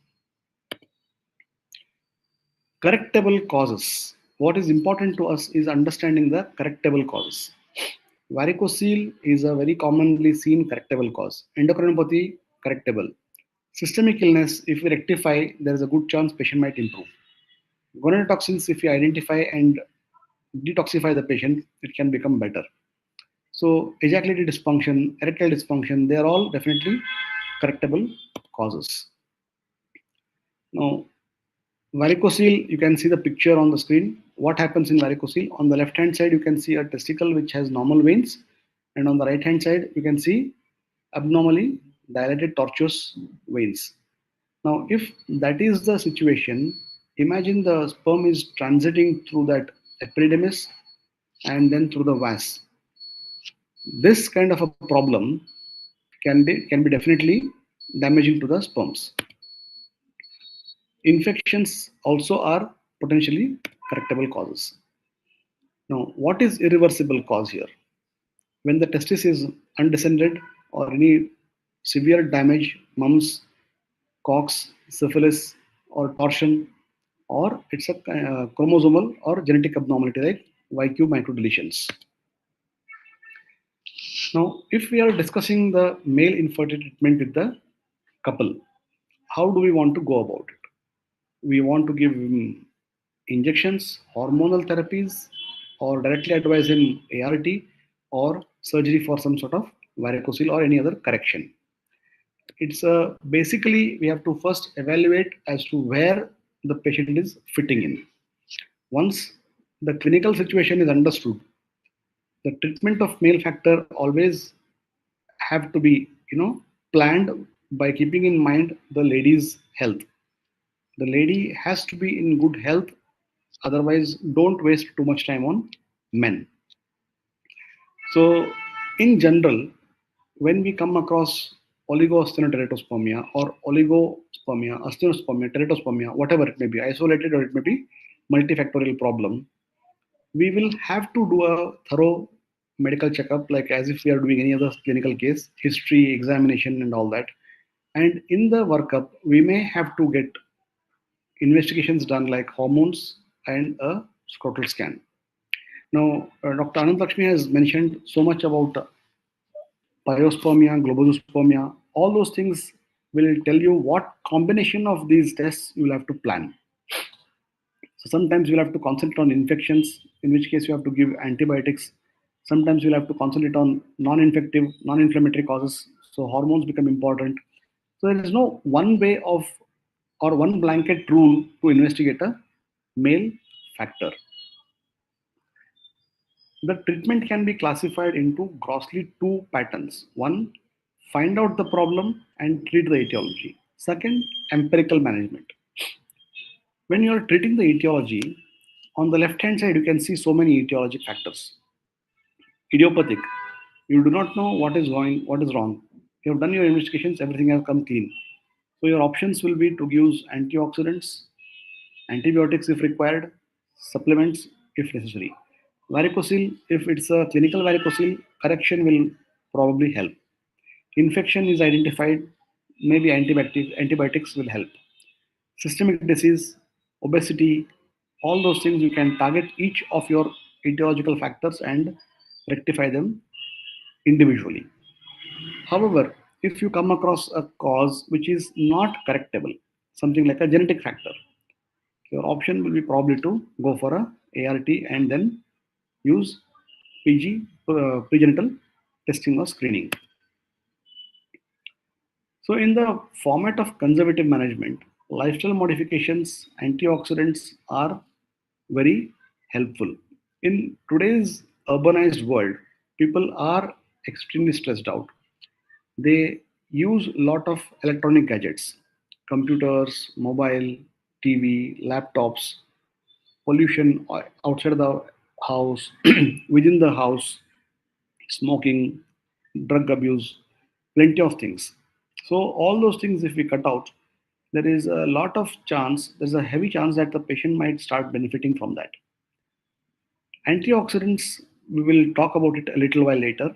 Correctable causes. What is important to us is understanding the correctable causes. Varicocele is a very commonly seen correctable cause. Endocrinopathy, correctable. Systemic illness, if we rectify, there is a good chance patient might improve. Gonadotoxins, if we identify and detoxify the patient, it can become better. So ejaculatory dysfunction, erectile dysfunction, they are all definitely correctable causes. Now, varicocele, you can see the picture on the screen. What happens in varicocele? On the left hand side, you can see a testicle which has normal veins, and on the right hand side, you can see abnormally dilated tortuous veins. Now, if that is the situation, imagine the sperm is transiting through that epididymis and then through the vas. This kind of a problem can be definitely damaging to the sperms. Infections also are potentially correctable causes. Now, what is irreversible cause here? When the testis is undescended or any severe damage, mumps, cox, syphilis, or torsion, or it's a chromosomal or genetic abnormality like YQ microdeletions. Now, if we are discussing the male infertility treatment with the couple, how do we want to go about it? We want to give him injections, hormonal therapies, or directly advise him ART or surgery for some sort of varicocele or any other correction. It's basically we have to first evaluate as to where the patient is fitting in. Once the clinical situation is understood, the treatment of male factor always have to be planned by keeping in mind the lady's health. The lady has to be in good health, otherwise don't waste too much time on men. So in general, when we come across oligosteroteratospermia or oligospermia, astenospermia, teratospermia, whatever it may be, isolated or it may be multifactorial problem, we will have to do a thorough medical checkup, like as if we are doing any other clinical case, history, examination, and all that. And in the workup, we may have to get investigations done like hormones and a scrotal scan. Now, Dr. Anand Lakshmi has mentioned so much about pyospermia, globospermia. All those things will tell you what combination of these tests you will have to plan. So sometimes you'll have to concentrate on infections, in which case you have to give antibiotics. Sometimes you'll have to concentrate on non-infective, non-inflammatory causes. So hormones become important. So there is no one way of or one blanket rule to investigate a male factor. The treatment can be classified into grossly two patterns. One, find out the problem and treat the etiology. Second, empirical management. When you are treating the etiology, on the left hand side, you can see so many etiologic factors. Idiopathic, you do not know what is wrong. You have done your investigations, everything has come clean. So your options will be to use antioxidants, antibiotics if required, supplements if necessary. Varicocele, if it's a clinical varicocele, correction will probably help. Infection is identified, maybe antibiotics will help. Systemic disease, obesity, all those things you can target each of your etiological factors and rectify them individually. However, if you come across a cause which is not correctable, something like a genetic factor, your option will be probably to go for a ART and then use pregenital testing or screening. So in the format of conservative management, lifestyle modifications, antioxidants are very helpful. In today's urbanized world, people are extremely stressed out. They use a lot of electronic gadgets, computers, mobile, TV, laptops, pollution outside the house, within the house, smoking, drug abuse, plenty of things. So all those things, if we cut out, there is a lot of chance, there's a heavy chance that the patient might start benefiting from that. Antioxidants, we will talk about it a little while later.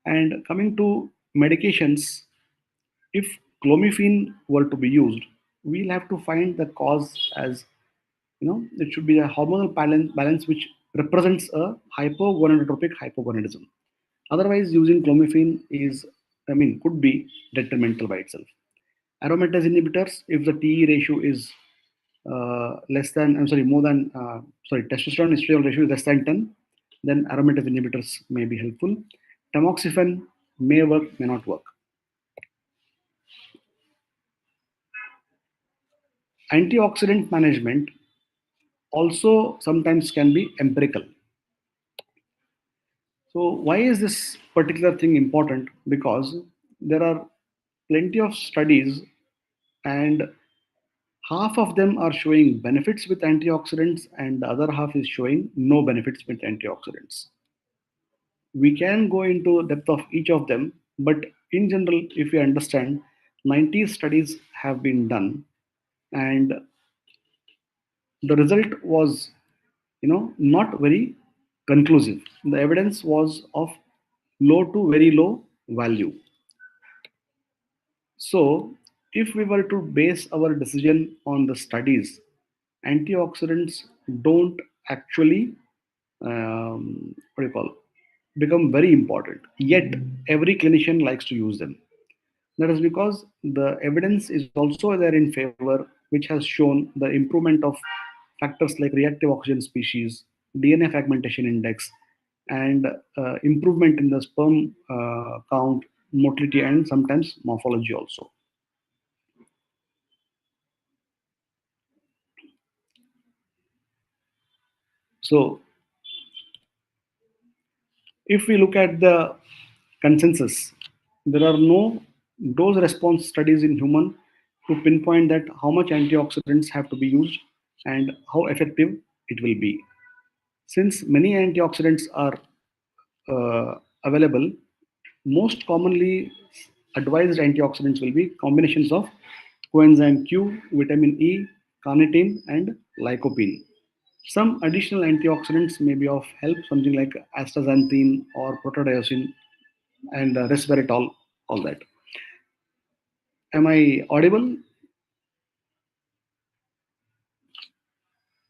And coming to medications, if clomiphene were to be used, we'll have to find the cause as, it should be a hormonal balance which represents a hypogonadotropic hypogonadism. Otherwise, using clomiphene could be detrimental by itself. Aromatase inhibitors, if the TE ratio is testosterone estriol ratio is less than 10, then aromatase inhibitors may be helpful. Tamoxifen may work, may not work. Antioxidant management also sometimes can be empirical. So why is this particular thing important? Because there are plenty of studies and half of them are showing benefits with antioxidants and the other half is showing no benefits with antioxidants. We can go into depth of each of them, but in general, if you understand, 90 studies have been done and the result was, not very conclusive. The evidence was of low to very low value. So, if we were to base our decision on the studies, antioxidants don't actually, what do you call, become very important. Yet, every clinician likes to use them. That is because the evidence is also there in favor, which has shown the improvement of factors like reactive oxygen species, DNA fragmentation index, and improvement in the sperm count, motility, and sometimes morphology also. So, if we look at the consensus, there are no dose response studies in human to pinpoint that how much antioxidants have to be used and how effective it will be. Since many antioxidants are available, most commonly advised antioxidants will be combinations of coenzyme Q, vitamin E, carnitine, and lycopene. Some additional antioxidants may be of help, something like astaxanthin or protodiosine and resveratrol, all that. Am I audible?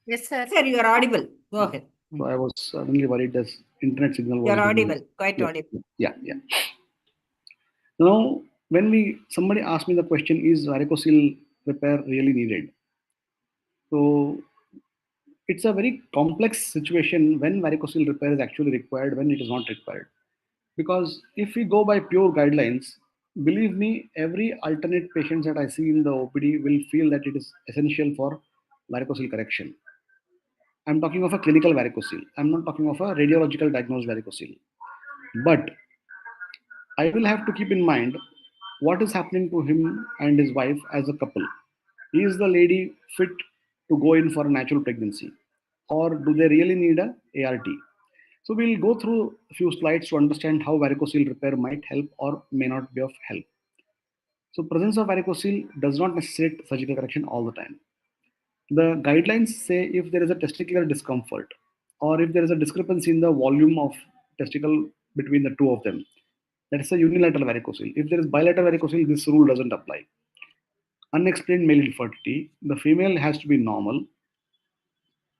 Yes, sir. Sir, you are audible. Go ahead. So I was suddenly worried that internet signal was. You are audible, quite audible. Yeah. Now, when somebody asked me the question, is varicocele repair really needed? So it's a very complex situation when varicocele repair is actually required, when it is not required. Because if we go by pure guidelines, believe me, every alternate patient that I see in the OPD will feel that it is essential for varicocele correction. I'm talking of a clinical varicocele. I'm not talking of a radiological diagnosed varicocele. But I will have to keep in mind what is happening to him and his wife as a couple. Is the lady fit to go in for a natural pregnancy? Or do they really need a ART? So we'll go through a few slides to understand how varicocele repair might help or may not be of help. So presence of varicocele does not necessitate surgical correction all the time. The guidelines say if there is a testicular discomfort or if there is a discrepancy in the volume of testicle between the two of them, that is a unilateral varicocele. If there is bilateral varicocele, this rule doesn't apply. Unexplained male infertility, the female has to be normal.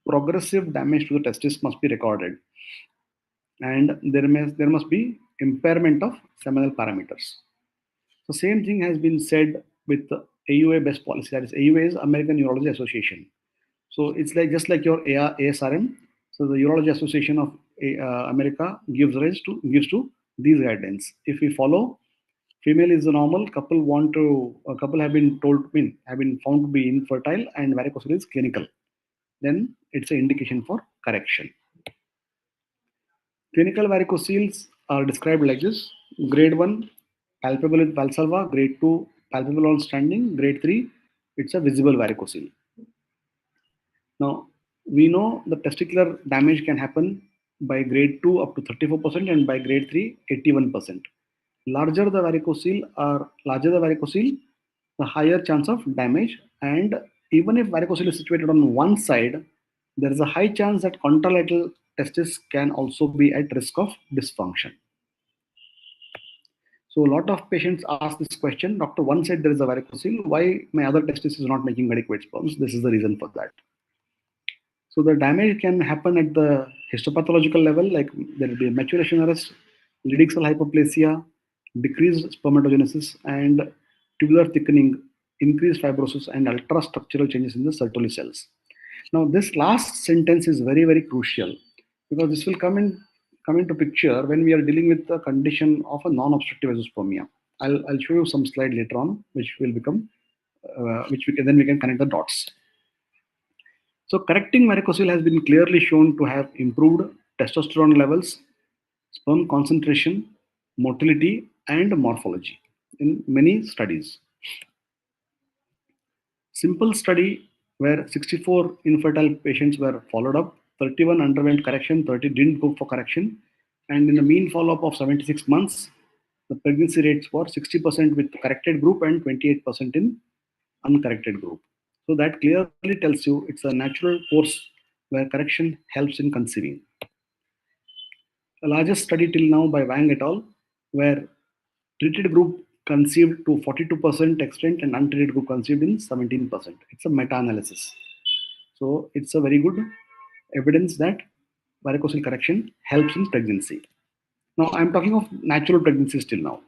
Progressive damage to the testis must be recorded, and there must be impairment of seminal parameters. The same thing has been said with the AUA best policy. That is, AUA is American Urology Association. So it's like just like your ASRM. So the Urology Association of America gives to these guidelines. If we follow, female is the normal. Couple have been found to be infertile, and varicocele is clinical. Then it's an indication for correction. Clinical varicoceles are described like this: grade 1, palpable with valsalva; grade 2, palpable on standing; grade 3, it's a visible varicocele. Now, we know the testicular damage can happen by grade 2 up to 34% and by grade 3, 81%. Larger the varicocele, the higher chance of damage. And even if varicocele is situated on one side, there is a high chance that contralateral testis can also be at risk of dysfunction. So a lot of patients ask this question, doctor, one side there is a varicocele, why my other testis is not making adequate sperms? This is the reason for that. So the damage can happen at the histopathological level, like there will be maturation arrest, Leydig cell hyperplasia, decreased spermatogenesis, and tubular thickening, increased fibrosis, and ultrastructural changes in the Sertoli cells. Now, this last sentence is very, very crucial because this will come into picture when we are dealing with the condition of a non-obstructive azoospermia. I'll show you some slide later on, which will become, we can connect the dots. So correcting varicocele has been clearly shown to have improved testosterone levels, sperm concentration, motility, and morphology in many studies. Simple study where 64 infertile patients were followed up, 31 underwent correction, 30 didn't go for correction, and in the mean follow-up of 76 months, the pregnancy rates were 60% with corrected group and 28% in uncorrected group. So that clearly tells you it's a natural course where correction helps in conceiving. The largest study till now by Wang et al., where treated group conceived to 42% extent and untreated group conceived in 17%. It's a meta-analysis. So it's a very good evidence that varicocele correction helps in pregnancy. Now I'm talking of natural pregnancy still now.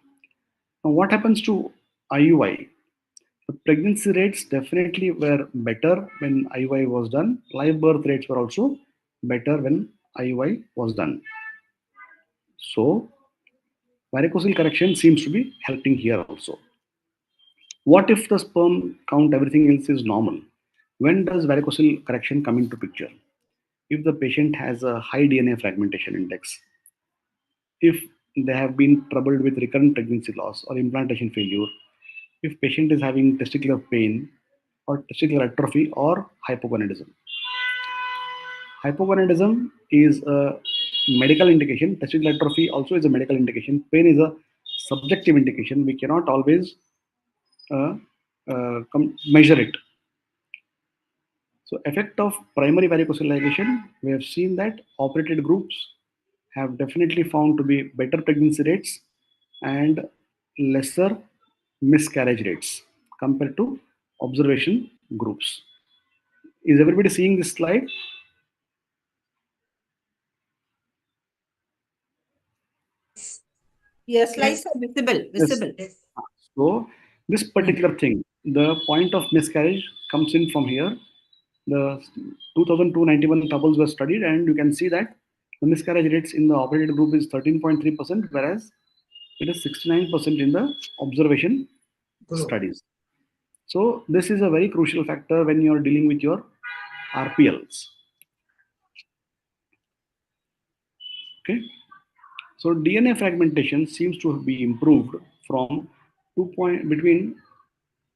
Now what happens to IUI? The pregnancy rates definitely were better when IUI was done. Live birth rates were also better when IUI was done. So varicocele correction seems to be helping here also. What if the sperm count, everything else is normal? When does varicocele correction come into picture? If the patient has a high DNA fragmentation index, if they have been troubled with recurrent pregnancy loss or implantation failure, if patient is having testicular pain or testicular atrophy or hypogonadism. Hypogonadism is a medical indication. Testicular atrophy also is a medical indication. Pain is a subjective indication. We cannot always measure it. So effect of primary varicocelization, we have seen that operated groups have definitely found to be better pregnancy rates and lesser miscarriage rates compared to observation groups. Is everybody seeing this slide? Yes, slides are visible. Yes. So this particular thing, the point of miscarriage comes in from here. The 2291 couples were studied, and you can see that the miscarriage rates in the operated group is 13.3%, whereas it is 69% in the observation studies. So this is a very crucial factor when you are dealing with your RPLs. Okay. So DNA fragmentation seems to be improved from between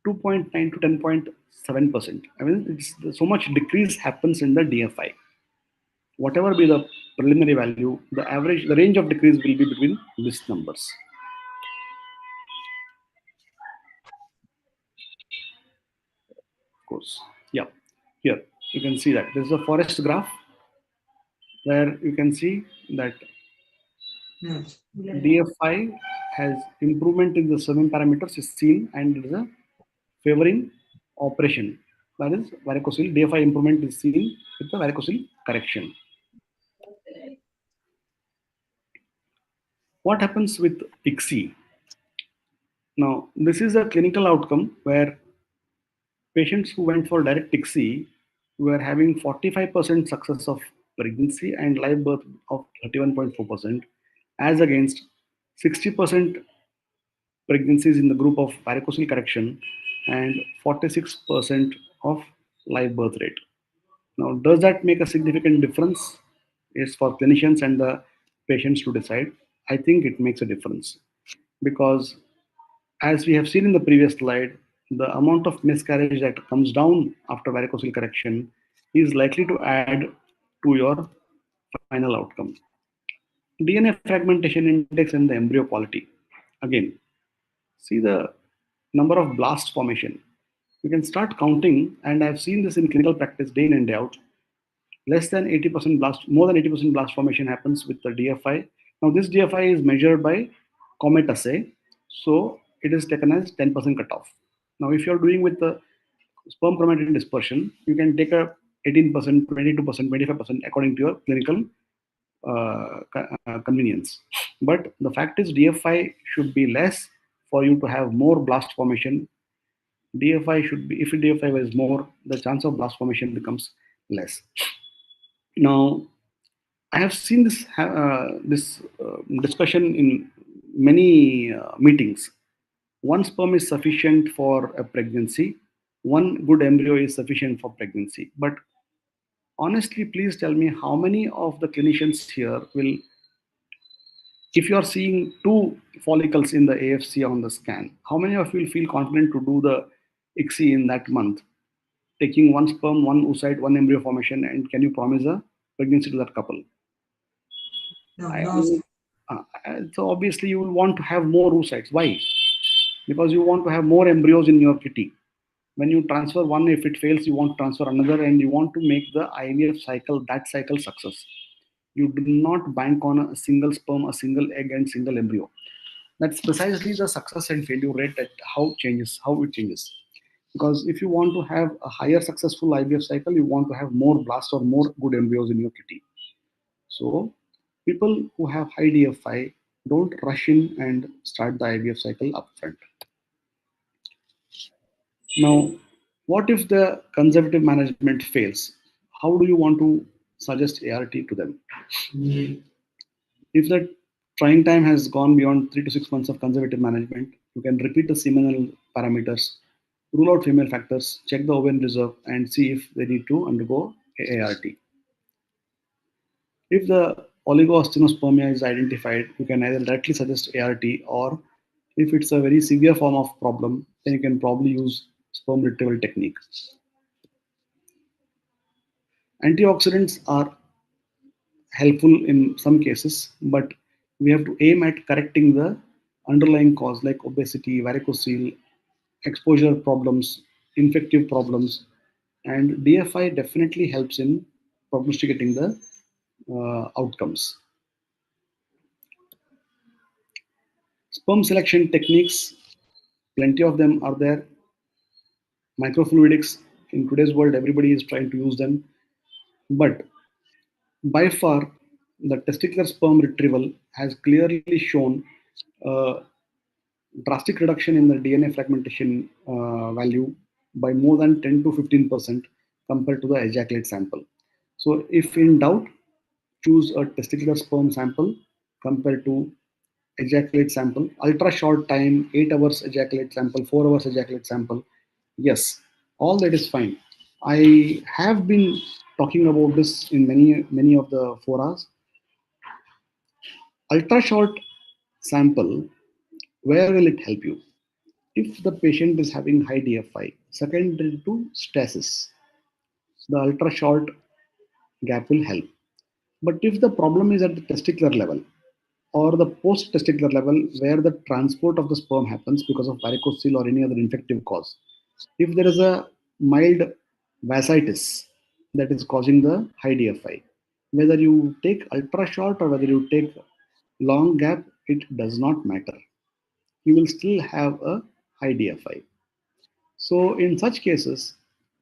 2.9 to 10.7%. I mean, it's so much decrease happens in the DFI. Whatever be the preliminary value, the range of decrease will be between these numbers. Of course, yeah. Here you can see that this is a forest graph where you can see that DFI has improvement in the swimming parameters is seen, and it is a favoring operation. That is varicocele. DFI improvement is seen with the varicocele correction. What happens with ICSI? Now, this is a clinical outcome where patients who went for direct ICSI were having 45% success of pregnancy and live birth of 31.4%, as against 60% pregnancies in the group of varicocele correction and 46% of live birth rate. Now, does that make a significant difference? Is for clinicians and the patients to decide. I think it makes a difference because, as we have seen in the previous slide, the amount of miscarriage that comes down after varicocele correction is likely to add to your final outcome. DNA fragmentation index and the embryo quality. Again, see the number of blast formation. You can start counting, and I've seen this in clinical practice day in and day out. Less than 80% blast, more than 80% blast formation happens with the DFI. Now this DFI is measured by Comet assay, so it is taken as 10% cutoff. Now if you're doing with the sperm chromatin dispersion, you can take a 18%, 22%, 25% according to your clinical convenience. But the fact is DFI should be less for you to have more blast formation. DFI should be, if DFI is more, the chance of blast formation becomes less. Now, I have seen this discussion in many meetings. One sperm is sufficient for a pregnancy. One good embryo is sufficient for pregnancy. But honestly, please tell me how many of the clinicians here will, if you are seeing 2 follicles in the AFC on the scan, how many of you will feel confident to do the ICSI in that month, taking one sperm, one oocyte, one embryo formation, and can you promise a pregnancy to that couple? No. So obviously you will want to have more oocytes. Why? Because you want to have more embryos in your kitty. When you transfer one, if it fails, you want to transfer another, and you want to make the IVF cycle, that cycle success. You do not bank on a single sperm, a single egg, and single embryo. That's precisely the success and failure rate at how it changes. Because if you want to have a higher successful IVF cycle, you want to have more blasts or more good embryos in your kitty. So people who have high DFI don't rush in and start the IVF cycle upfront. Now, what if the conservative management fails? How do you want to suggest ART to them? If the trying time has gone beyond 3 to 6 months of conservative management, you can repeat the seminal parameters, rule out female factors, check the ovarian reserve, and see if they need to undergo ART. If the oligoastenospermia is identified, you can either directly suggest ART, or if it's a very severe form of problem, then you can probably use sperm retrieval technique. Antioxidants are helpful in some cases, but we have to aim at correcting the underlying cause like obesity, varicocele, exposure problems, infective problems, and DFI definitely helps in prognosticating the outcomes. Sperm selection techniques, plenty of them are there. Microfluidics, in today's world, everybody is trying to use them, but by far, the testicular sperm retrieval has clearly shown drastic reduction in the DNA fragmentation value by more than 10 to 15% compared to the ejaculate sample. So, if in doubt, choose a testicular sperm sample compared to ejaculate sample. Ultra short time, 8 hours ejaculate sample, 4 hours ejaculate sample. Yes, all that is fine. I have been talking about this in many of the forums. Ultra short sample, where will it help you? If the patient is having high DFI, secondary to stasis, the ultra short gap will help. But if the problem is at the testicular level or the post testicular level, where the transport of the sperm happens because of varicocele or any other infective cause, if there is a mild vascitis that is causing the high DFI, whether you take ultra short or whether you take long gap, it does not matter. You will still have a high DFI. So in such cases,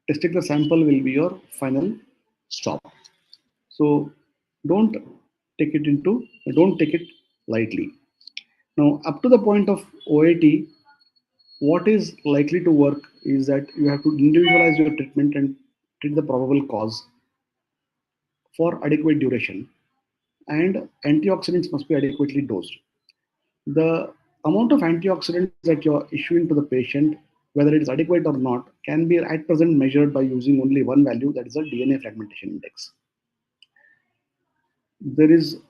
testicular sample will be your final stop. So don't don't take it lightly. Now, up to the point of OAT, what is likely to work is that you have to individualize your treatment and treat the probable cause for adequate duration, and antioxidants must be adequately dosed. The amount of antioxidants that you're issuing to the patient, whether it is adequate or not, can be at present measured by using only one value, that is a DNA fragmentation index. There is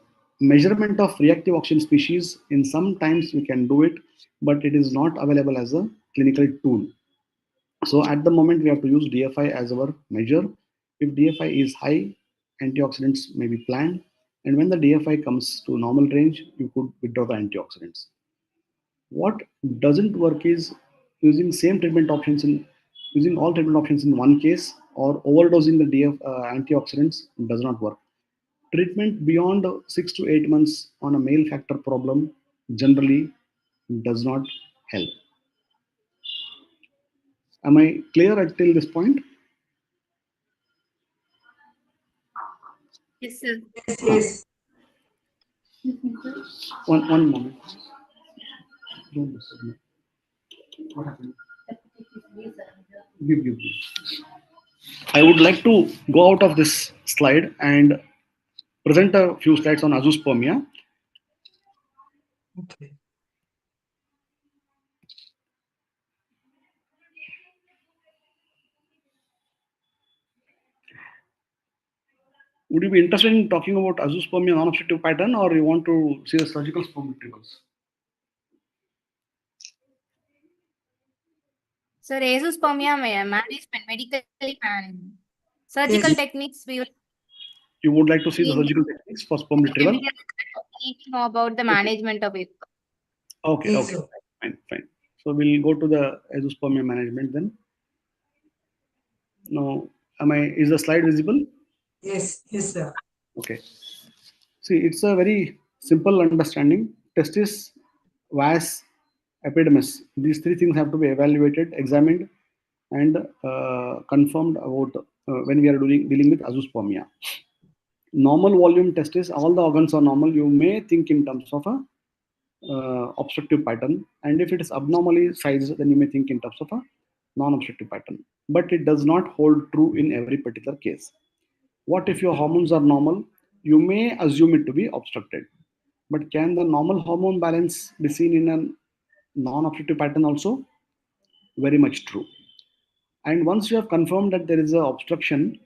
measurement of reactive oxygen species. In some times we can do it, but it is not available as a clinical tool. So at the moment we have to use DFI as our measure. If DFI is high, antioxidants may be planned, and when the DFI comes to normal range, you could withdraw the antioxidants. What doesn't work is using all treatment options in one case, or overdosing the antioxidants does not work. Treatment beyond 6 to 8 months on a male factor problem generally does not help. Am I clear until this point? Yes, sir. Yes. One moment. Don't disturb me. What happened? Give. I would like to go out of this slide and present a few slides on azoospermia. Okay. Would you be interested in talking about azoospermia non-obstructive pattern, or you want to see the surgical sperm retrievals? Sir, azoospermia management, medically management. Surgical Yes. techniques, we will You would like to see the surgical techniques for sperm retrieval? need to know about the management of it. Okay, Yes, okay, sir. fine. So we'll go to the azoospermia management then. Now, is the slide visible? Yes, yes, sir. Okay. See, it's a very simple understanding. Testis, vas, epidermis. These three things have to be evaluated, examined, and confirmed about when we are dealing with azoospermia. Normal volume testis, all the organs are normal. You may think in terms of a obstructive pattern, and if it is abnormally sized, then you may think in terms of a non-obstructive pattern. But it does not hold true in every particular case. What if your hormones are normal? You may assume it to be obstructed. But can the normal hormone balance be seen in a non-obstructive pattern also? Very much true. And once you have confirmed that there is an obstruction,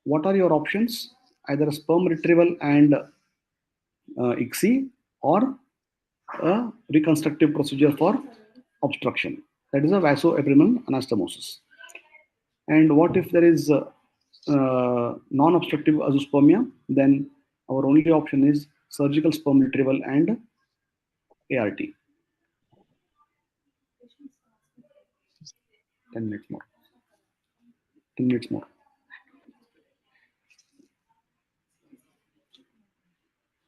what are your options? Either a sperm retrieval and ICSI, or a reconstructive procedure for obstruction. That is a vasoabdominal anastomosis. And what if there is non-obstructive azoospermia? Then our only option is surgical sperm retrieval and ART. 10 minutes more. 10 minutes more.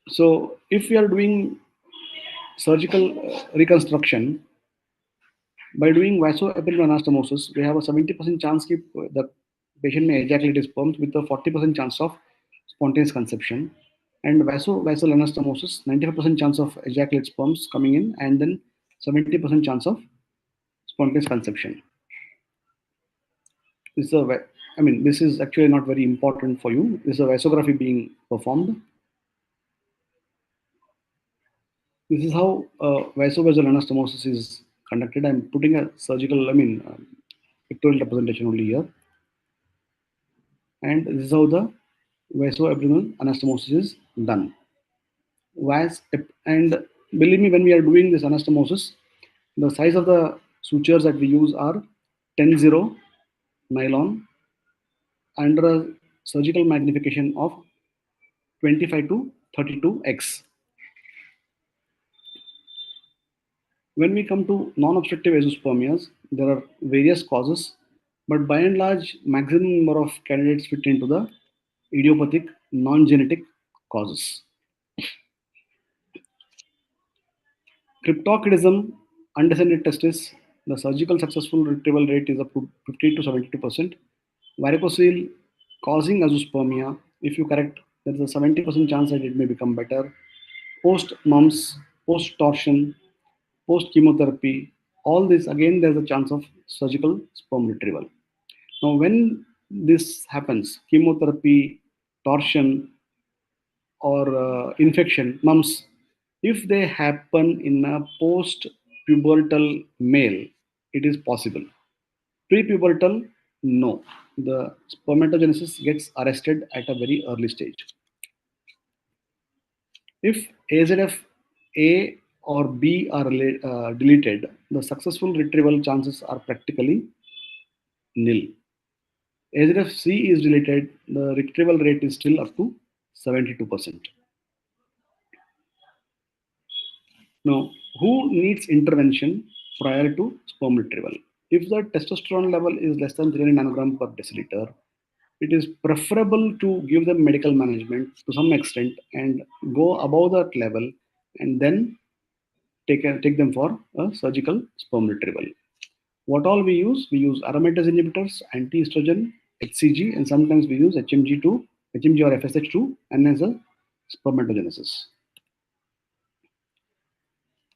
So if we are doing surgical reconstruction, by doing vasoabdominal anastomosis, we have a 70% chance that the patient may ejaculate his sperms with a 40% chance of spontaneous conception. And vasal anastomosis, 95% chance of ejaculate sperms coming in, and then 70% chance of spontaneous conception. This is this is actually not very important for you. This is a vasography being performed. This is how vasovasal anastomosis is conducted. I'm putting a surgical, pictorial representation only here. And this is how the vasoabdominal anastomosis is done. And believe me, when we are doing this anastomosis, the size of the sutures that we use are 10-0 nylon under a surgical magnification of 25 to 32x. When we come to non-obstructive azoospermias, there are various causes, but by and large, maximum number of candidates fit into the idiopathic non-genetic causes. Cryptorchidism, undescended testis, the surgical successful retrieval rate is up to 50 to 72%. Varicocele causing azoospermia, if you correct, there is a 70% chance that it may become better. Post-mumps, post-torsion, post-chemotherapy, all this again there's a chance of surgical sperm retrieval. Now when this happens, chemotherapy, torsion, or infection, mumps, if they happen in a post-pubertal male, it is possible. Pre-pubertal, no. The spermatogenesis gets arrested at a very early stage. If AZF A or B are deleted, the successful retrieval chances are practically nil. AZF C is deleted, the retrieval rate is still up to 72%. Now, who needs intervention prior to sperm retrieval? If the testosterone level is less than 300 nanogram per deciliter, it is preferable to give them medical management to some extent and go above that level and then take them for a surgical sperm retrieval. What all we use? We use aromatase inhibitors, anti-estrogen, HCG, and sometimes we use HMG or FSH to enhance the spermatogenesis.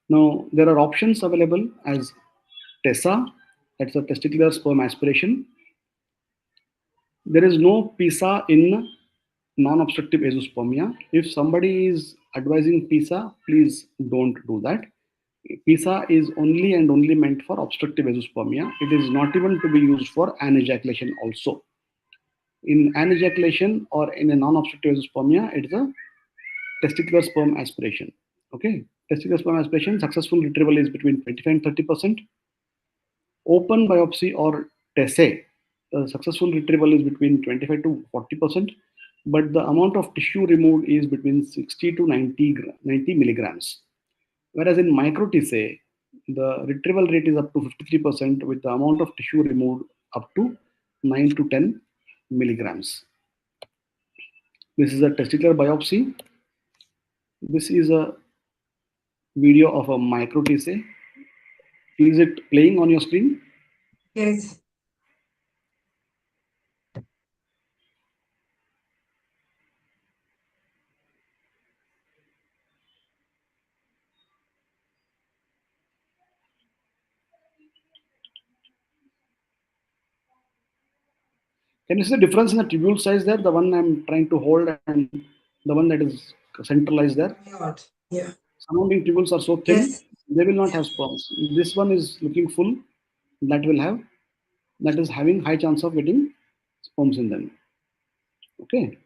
Now, there are options available as TESA, that's a testicular sperm aspiration. There is no PISA in non-obstructive azoospermia. If somebody is advising PISA, please don't do that. PISA is only and only meant for obstructive azoospermia. It is not even to be used for anejaculation also. In anejaculation or in a non-obstructive azoospermia, it is a testicular sperm aspiration. Okay, testicular sperm aspiration, successful retrieval is between 25 and 30%. Open biopsy or TESE, successful retrieval is between 25 to 40%, but the amount of tissue removed is between 60 to 90 milligrams. Whereas in micro-TESE, the retrieval rate is up to 53% with the amount of tissue removed up to 9 to 10 milligrams. This is a testicular biopsy. This is a video of a micro TSA. Is it playing on your screen? Yes. Can you see the difference in the tubule size there? The one I'm trying to hold and the one that is centralized there. Not. Yeah. Surrounding tubules are so thin, Yes. they will not have sperms. This one is looking full, that is having high chance of getting sperms in them. Okay.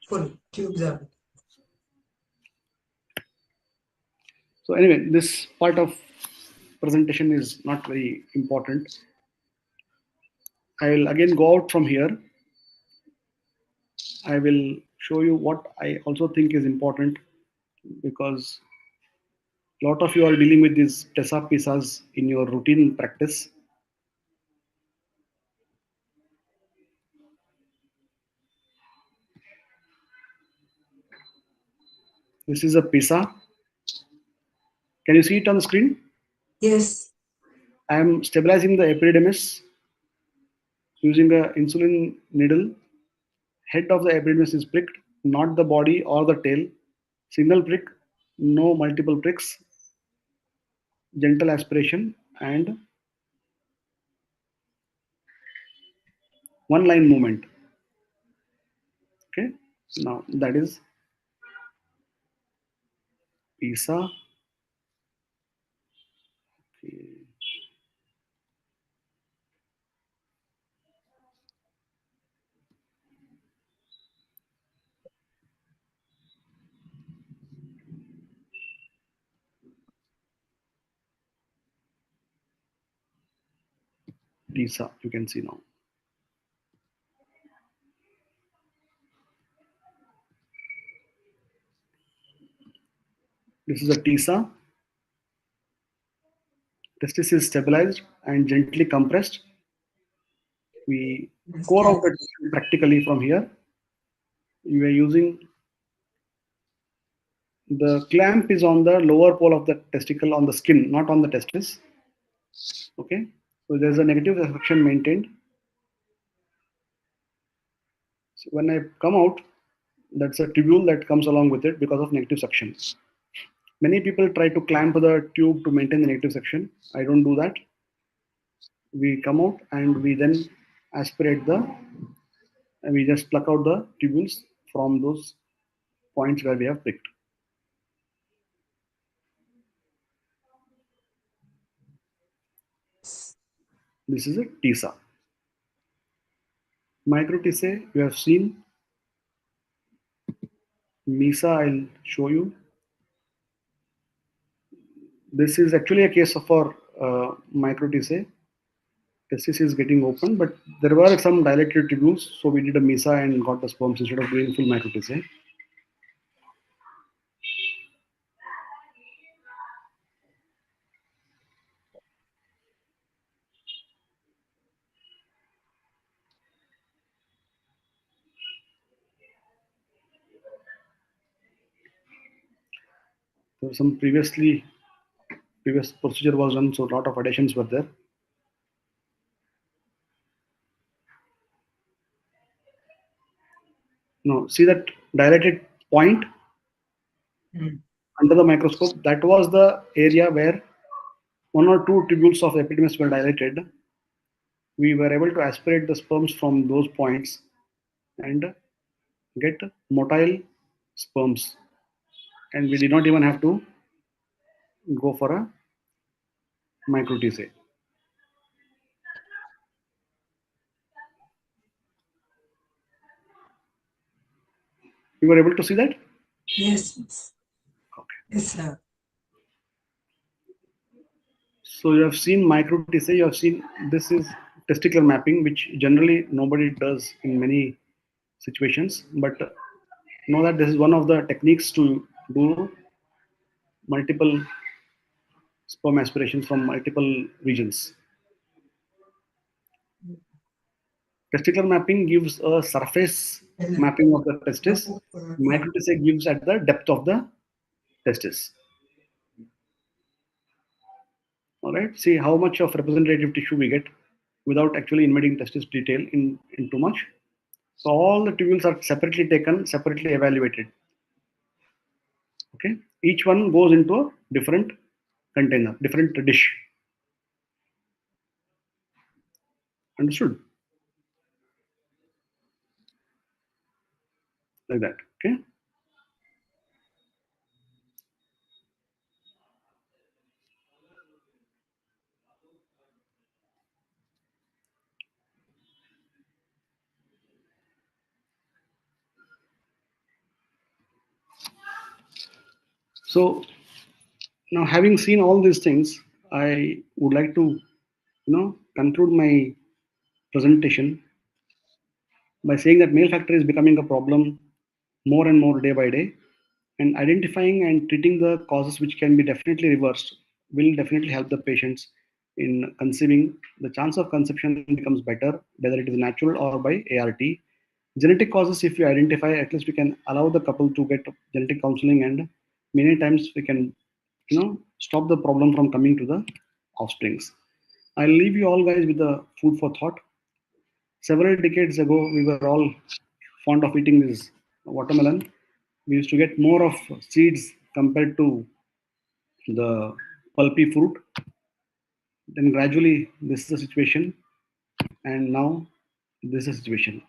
Full tubes are. So anyway, this part of presentation is not very important. I will again go out from here. I will show you what I also think is important, because a lot of you are dealing with these TESA PISAs in your routine practice. This is a PISA. Can you see it on the screen? Yes. I am stabilizing the epididymis using a insulin needle. Head of the epididymis is pricked, not the body or the tail. Single prick, no multiple pricks. Gentle aspiration and one line movement. Okay, now that is PISA. Okay. TISA, you can see now. This is a TISA. Testis is stabilized and gently compressed. We core out the tissue practically from here. You are using the clamp is on the lower pole of the testicle on the skin, not on the testis. Okay, so there's a negative suction maintained. So when I come out, that's a tubule that comes along with it because of negative suction. Many people try to clamp the tube to maintain the negative suction. I don't do that. We come out and we then aspirate and we just pluck out the tubules from those points where we have pricked. This is a TISA. Micro TSA, you have seen. MISA, I'll show you. This is actually a case of our micro TSA. Testis is getting open, but there were some dilated tubules, so we did a MISA and got the sperms instead of doing full micro TSA. There was some previous procedure was done, so a lot of adhesions were there. Now, see that dilated point under the microscope? That was the area where one or two tubules of epidermis were dilated. We were able to aspirate the sperms from those points and get motile sperms. And we did not even have to go for a micro TSA. You were able to see that? Yes. Okay. Yes, sir. So you have seen micro TSA, you have seen this is testicular mapping, which generally nobody does in many situations, but know that this is one of the techniques to do multiple sperm aspirations from multiple regions. Testicular mapping gives a surface mapping of the testis. Microtissue gives at the depth of the testis. All right. See how much of representative tissue we get without actually invading testis detail in too much. So all the tubules are separately taken, separately evaluated. Okay. Each one goes into a different container, different dish. Understood? Like that. Okay. So now, having seen all these things, I would like to, conclude my presentation by saying that male factor is becoming a problem more and more day by day, and identifying and treating the causes which can be definitely reversed will definitely help the patients in conceiving. The chance of conception becomes better, whether it is natural or by ART. Genetic causes, if we identify, at least we can allow the couple to get genetic counseling, and many times we can, stop the problem from coming to the offsprings. I'll leave you all guys with the food for thought. Several decades ago, we were all fond of eating this watermelon. We used to get more of seeds compared to the pulpy fruit. Then gradually, this is the situation, and now this is the situation.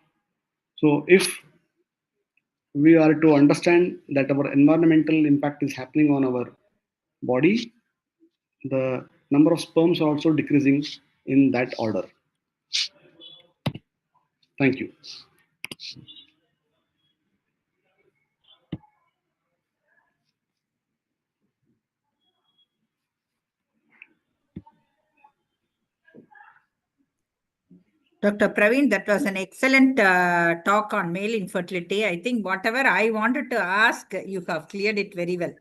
So, if we are to understand that our environmental impact is happening on our body, the number of sperms are also decreasing in that order. Thank you. Dr. Praveen, that was an excellent talk on male infertility. I think whatever I wanted to ask, you have cleared it very well.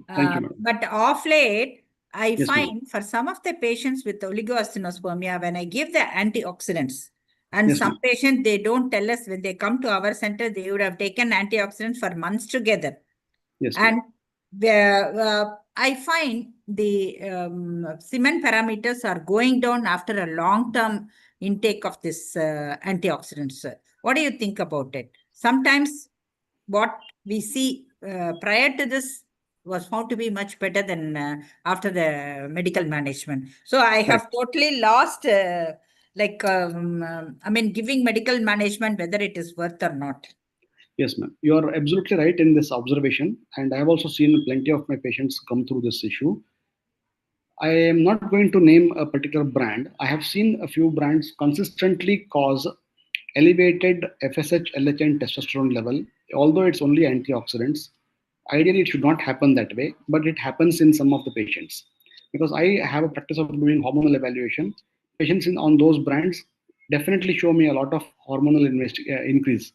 Thank you, madam. But of late, I Yes, ma'am. find for some of the patients with oligoastinospermia, when I give the antioxidants, and Yes, some ma'am. patients, they don't tell us when they come to our center, they would have taken antioxidants for months together. Yes, ma'am. And I find the semen parameters are going down after a long-term intake of this antioxidants. What do you think about it? Sometimes what we see prior to this was found to be much better than after the medical management. So I have totally lost, giving medical management, whether it is worth or not. Yes, ma'am. You are absolutely right in this observation. And I have also seen plenty of my patients come through this issue. I am not going to name a particular brand. I have seen a few brands consistently cause elevated FSH, LH, and testosterone level, although it's only antioxidants. Ideally, it should not happen that way, but it happens in some of the patients. Because I have a practice of doing hormonal evaluation, patients on those brands definitely show me a lot of hormonal increase.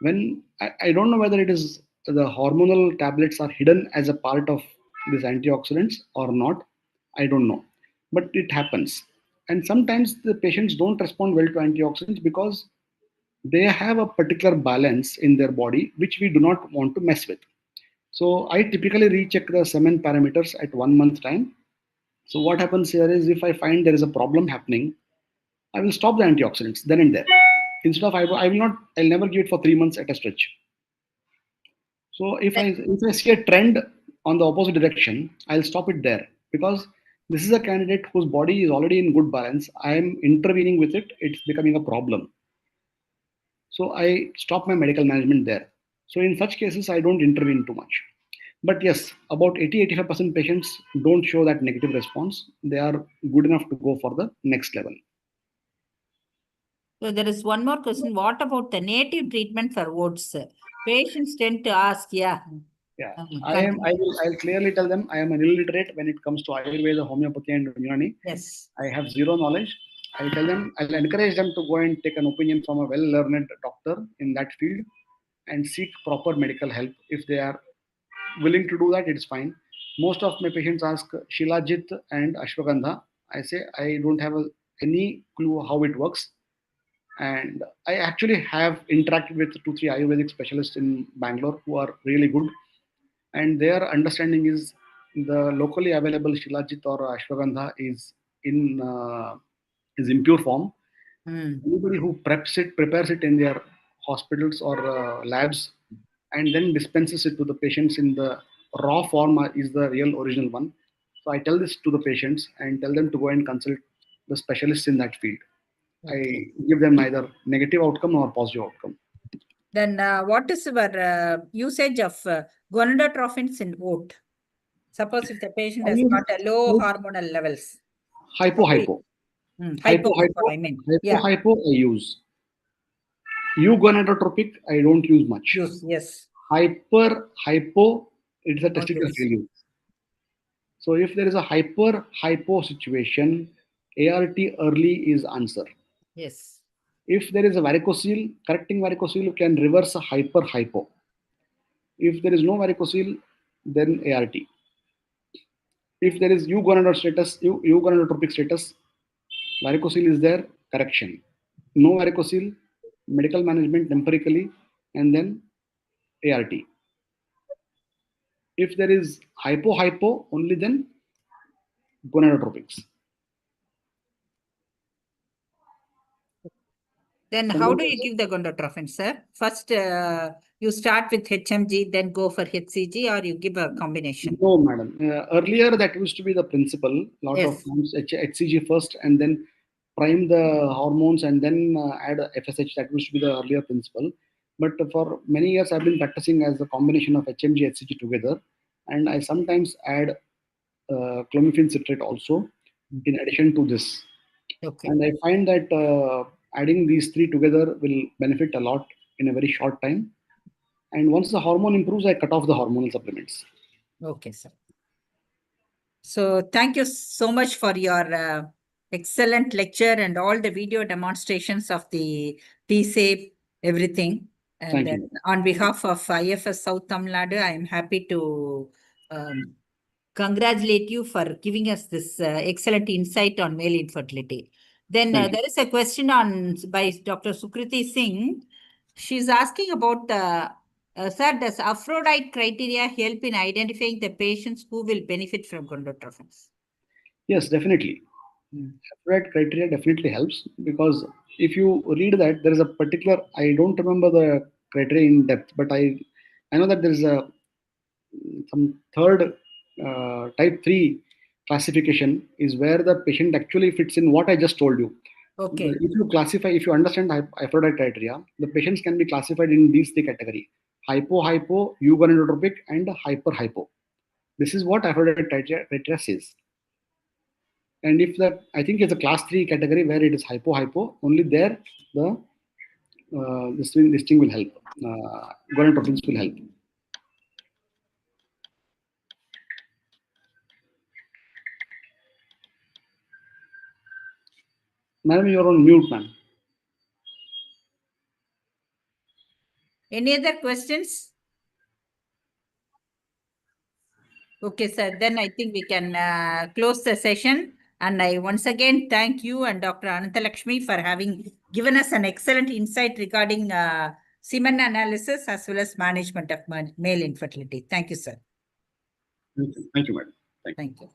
When I don't know whether it is the hormonal tablets are hidden as a part of these antioxidants or not, I don't know, but it happens. And sometimes the patients don't respond well to antioxidants because they have a particular balance in their body which we do not want to mess with. So I typically recheck the semen parameters at 1 month time. So what happens here is, if I find there is a problem happening, I will stop the antioxidants then and there. Instead of I'll never give it for 3 months at a stretch. So if I see a trend on the opposite direction, I'll stop it there, because this is a candidate whose body is already in good balance. I am intervening with it, it's becoming a problem. So I stop my medical management there. So in such cases, I don't intervene too much. But yes, about 80-85% patients don't show that negative response. They are good enough to go for the next level. So there is one more question. What about the native treatment for warts? Patients tend to ask, Yeah, I'll clearly tell them I am an illiterate when it comes to Ayurveda, homeopathy, and Unani. Yes. I have zero knowledge. I'll encourage them to go and take an opinion from a well-learned doctor in that field and seek proper medical help. If they are willing to do that, it's fine. Most of my patients ask Shilajit and Ashwagandha. I say I don't have any clue how it works, And I actually have interacted with 2, 3 Ayurvedic specialists in Bangalore who are really good, and their understanding is the locally available Shilajit or Ashwagandha is impure form. Anybody who prepares it in their hospitals or labs, and then dispenses it to the patients in the raw form is the real original one. So I tell this to the patients and tell them to go and consult the specialists in that field. Okay. I give them neither negative outcome nor positive outcome. Then what is our usage of gonadotrophins in oat? Suppose if the patient has got a low hormonal levels. Hypo. Hypo, I mean. Yeah. Hypo I use. Eugonadotropic I don't use much. Yes. Hypo, it's a Not testicle use. failure. So if there is a hypo situation, ART early is answer. Yes. If there is a varicocele, correcting varicocele can reverse a hypo. If there is no varicocele, then ART. If there is eugonadotropic status, varicocele is there, correction. No varicocele, medical management empirically, and then ART. If there is hypo, only then gonadotropics. Then how do you give the gonadotrophin, sir? First, you start with HMG, then go for HCG, or you give a combination? No, madam. Earlier, that used to be the principle. Lot Yes. of times HCG first, and then prime the hormones, and then add FSH. That used to be the earlier principle. But for many years, I've been practicing as a combination of HMG, HCG together, and I sometimes add clomiphene citrate also in addition to this. Okay. And I find that adding these three together will benefit a lot in a very short time. And once the hormone improves, I cut off the hormonal supplements. Okay, sir. So thank you so much for your excellent lecture and all the video demonstrations of the T-shape, everything. And Thank then you. on behalf of IFS South Tamilnadu, I am happy to congratulate you for giving us this excellent insight on male infertility. Then Thank you. there is a question by Dr. Sukriti Singh. She's asking about, sir, does Aphrodite criteria help in identifying the patients who will benefit from gonadotrophins? Yes, definitely. Aphrodite criteria definitely helps, because if you read that, there is a particular, I don't remember the criteria in depth, but I know that there is some third type 3 classification is where the patient actually fits in what I just told you. Okay. If you understand Aphrodite criteria, the patients can be classified in these three categories: hypo, eugonadotropic, and hyper. This is what Aphrodite criteria says. And if I think it's a class 3 category where it is hypo, only there this thing will help. Gonadotrophins will help. Madam, you're on mute, ma'am. Any other questions? Okay, sir. Then I think we can close the session. And I once again thank you and Dr. Anantalakshmi for having given us an excellent insight regarding semen analysis as well as management of male infertility. Thank you, sir. Thank you, madam. Thank you.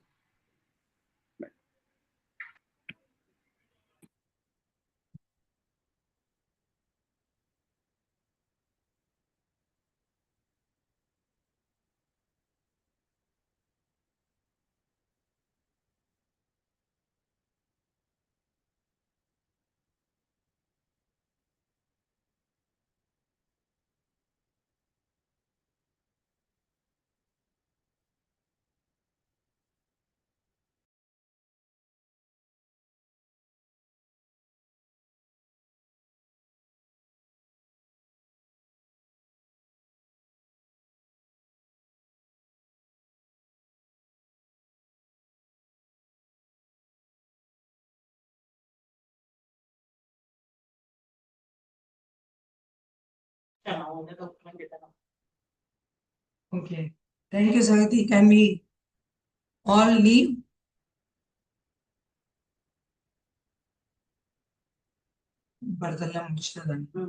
Okay. Thank you, Saviti. Can we all leave? படத்தெல்லாம் முடிச்சிட்டதாங்க.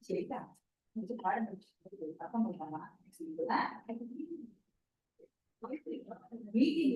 சரிதா கொஞ்சம் பாடம் பக்கம் பண்ணலாமா meeting